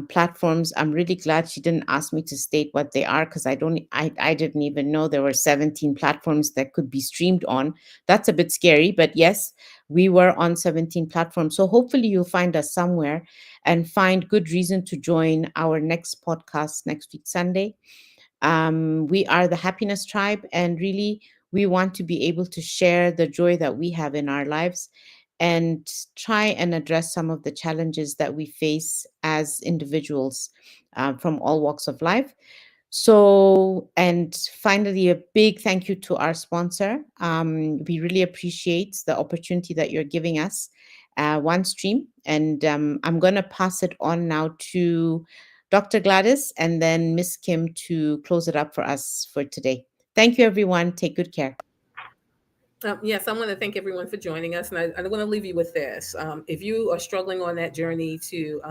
S2: platforms. I'm really glad she didn't ask me to state what they are, because I didn't even know there were 17 platforms that could be streamed on. That's a bit scary, but yes, we were on 17 platforms. So hopefully you'll find us somewhere and find good reason to join our next podcast next week, Sunday. We are the Happiness Tribe, and really, we want to be able to share the joy that we have in our lives, and try and address some of the challenges that we face as individuals, from all walks of life. So, and finally, a big thank you to our sponsor. We really appreciate the opportunity that you're giving us, OneStream. And I'm going to pass it on now to Dr. Gladys and then Miss Kim to close it up for us for today. Thank you, everyone. Take good care.
S3: Yes, I want to thank everyone for joining us, and I want to leave you with this. If you are struggling on that journey to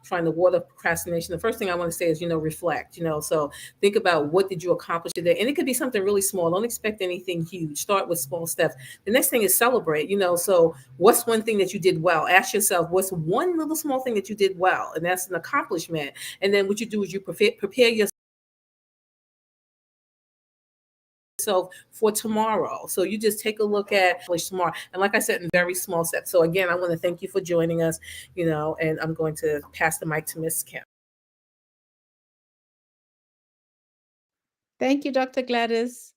S3: trying to ward off procrastination, the first thing I want to say is, reflect. So think about, what did you accomplish today, and it could be something really small. Don't expect anything huge. Start with small steps. The next thing is celebrate. So what's one thing that you did well? Ask yourself, what's one little small thing that you did well, and that's an accomplishment. And then what you do is you prepare yourself for tomorrow. So you just take a look at tomorrow. And like I said, in very small steps. So again, I want to thank you for joining us, and I'm going to pass the mic to Miss Kim.
S2: Thank you, Dr. Gladys.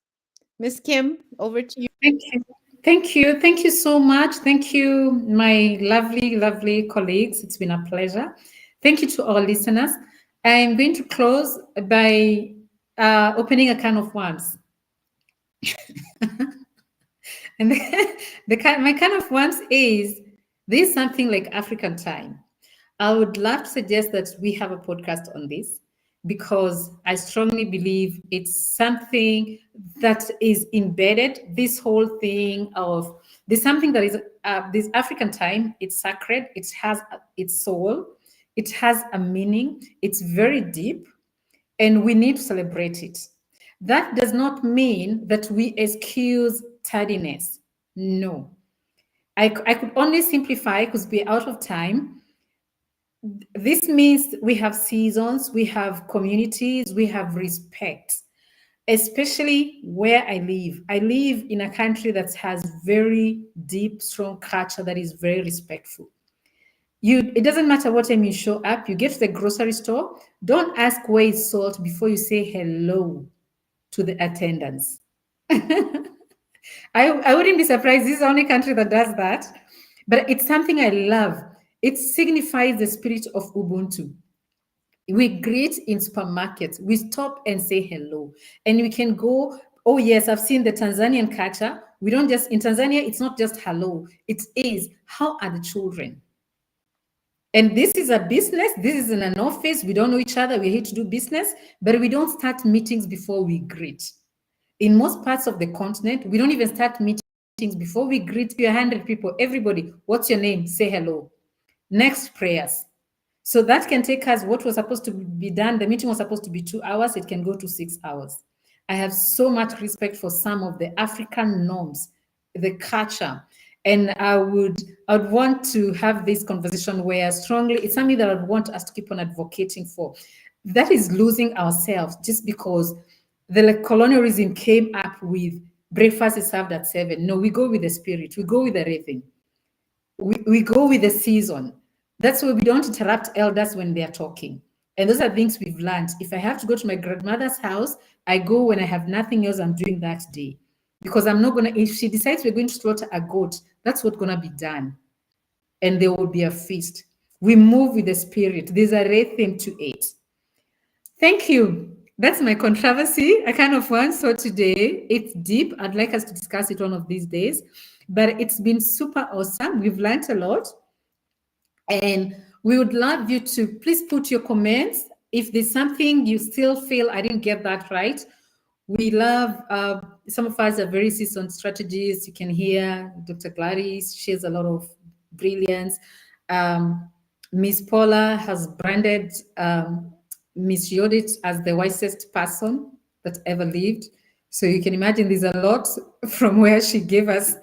S2: Miss Kim, over to you.
S1: Thank you. Thank you. Thank you so much. Thank you, my lovely, lovely colleagues. It's been a pleasure. Thank you to all listeners. I'm going to close by opening a can of worms. And my kind of worms is, there's something like African time. I would love to suggest that we have a podcast on this, because I strongly believe it's something that is embedded. This whole thing of, there's something that is this African time. It's sacred. It has its soul. It has a meaning. It's very deep, and we need to celebrate it. That does not mean that we excuse tardiness. No. I could only simplify, because we're out of time. This means we have seasons, we have communities, we have respect, especially where I live. I live in a country that has very deep, strong culture that is very respectful. It doesn't matter what time you show up, you get to the grocery store, don't ask where is salt before you say hello to the attendants. I wouldn't be surprised. This is the only country that does that. But it's something I love. It signifies the spirit of Ubuntu. We greet in supermarkets. We stop and say hello. And we can go, oh yes, I've seen the Tanzanian culture. We don't just, in Tanzania, it's not just hello. It is, how are the children? And this is a business. This is in an office. We don't know each other. We're here to do business, but we don't start meetings before we greet. In most parts of the continent, we don't even start meetings before we greet 100 people. Everybody, what's your name? Say hello. Next, prayers. So that can take us, what was supposed to be done, the meeting was supposed to be 2 hours, it can go to 6 hours. I have so much respect for some of the African norms, the culture. And I would want to have this conversation where strongly, it's something that I would want us to keep on advocating for. That is losing ourselves just because the colonialism came up with breakfast is served at 7. No, we go with the spirit, we go with the rhythm, we go with the season. That's why we don't interrupt elders when they're talking. And those are things we've learned. If I have to go to my grandmother's house, I go when I have nothing else I'm doing that day. Because I'm not going to, if she decides we're going to slaughter a goat, that's what's going to be done. And there will be a feast. We move with the spirit. There's a rhythm to it. Thank you. That's my controversy. I kind of want. So today, it's deep. I'd like us to discuss it one of these days. But it's been super awesome. We've learned a lot. And we would love you to please put your comments. If there's something you still feel I didn't get that right, we love, some of us are very seasoned strategists. You can hear Dr. Gladys shares a lot of brilliance. Miss Paula has branded Miss Judith as the wisest person that ever lived. So you can imagine there's a lot from where she gave us,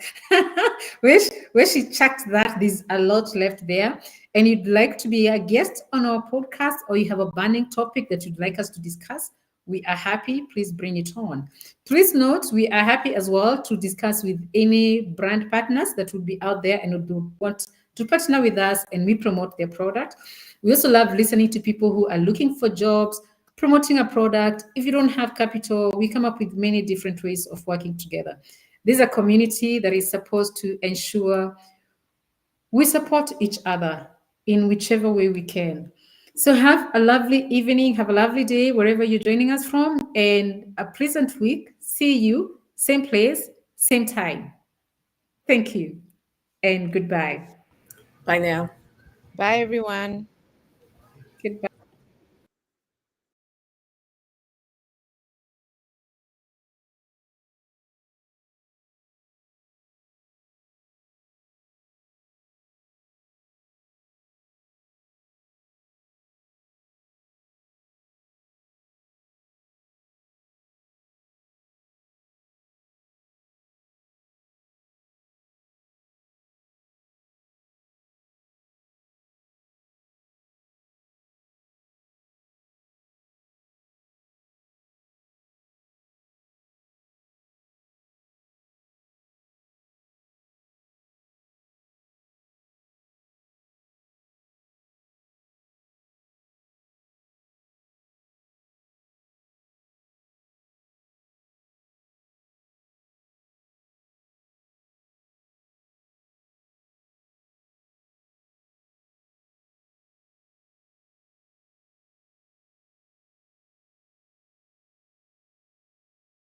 S1: where she chucked that, there's a lot left there. And you'd like to be a guest on our podcast, or you have a burning topic that you'd like us to discuss, we are happy. Please bring it on. Please note, we are happy as well to discuss with any brand partners that would be out there and would want to partner with us and we promote their product. We also love listening to people who are looking for jobs, promoting a product. If you don't have capital, we come up with many different ways of working together. This is a community that is supposed to ensure we support each other in whichever way we can. So have a lovely evening, have a lovely day wherever you're joining us from, and a pleasant week. See you, same place, same time. Thank you, and goodbye.
S3: Bye now.
S2: Bye, everyone.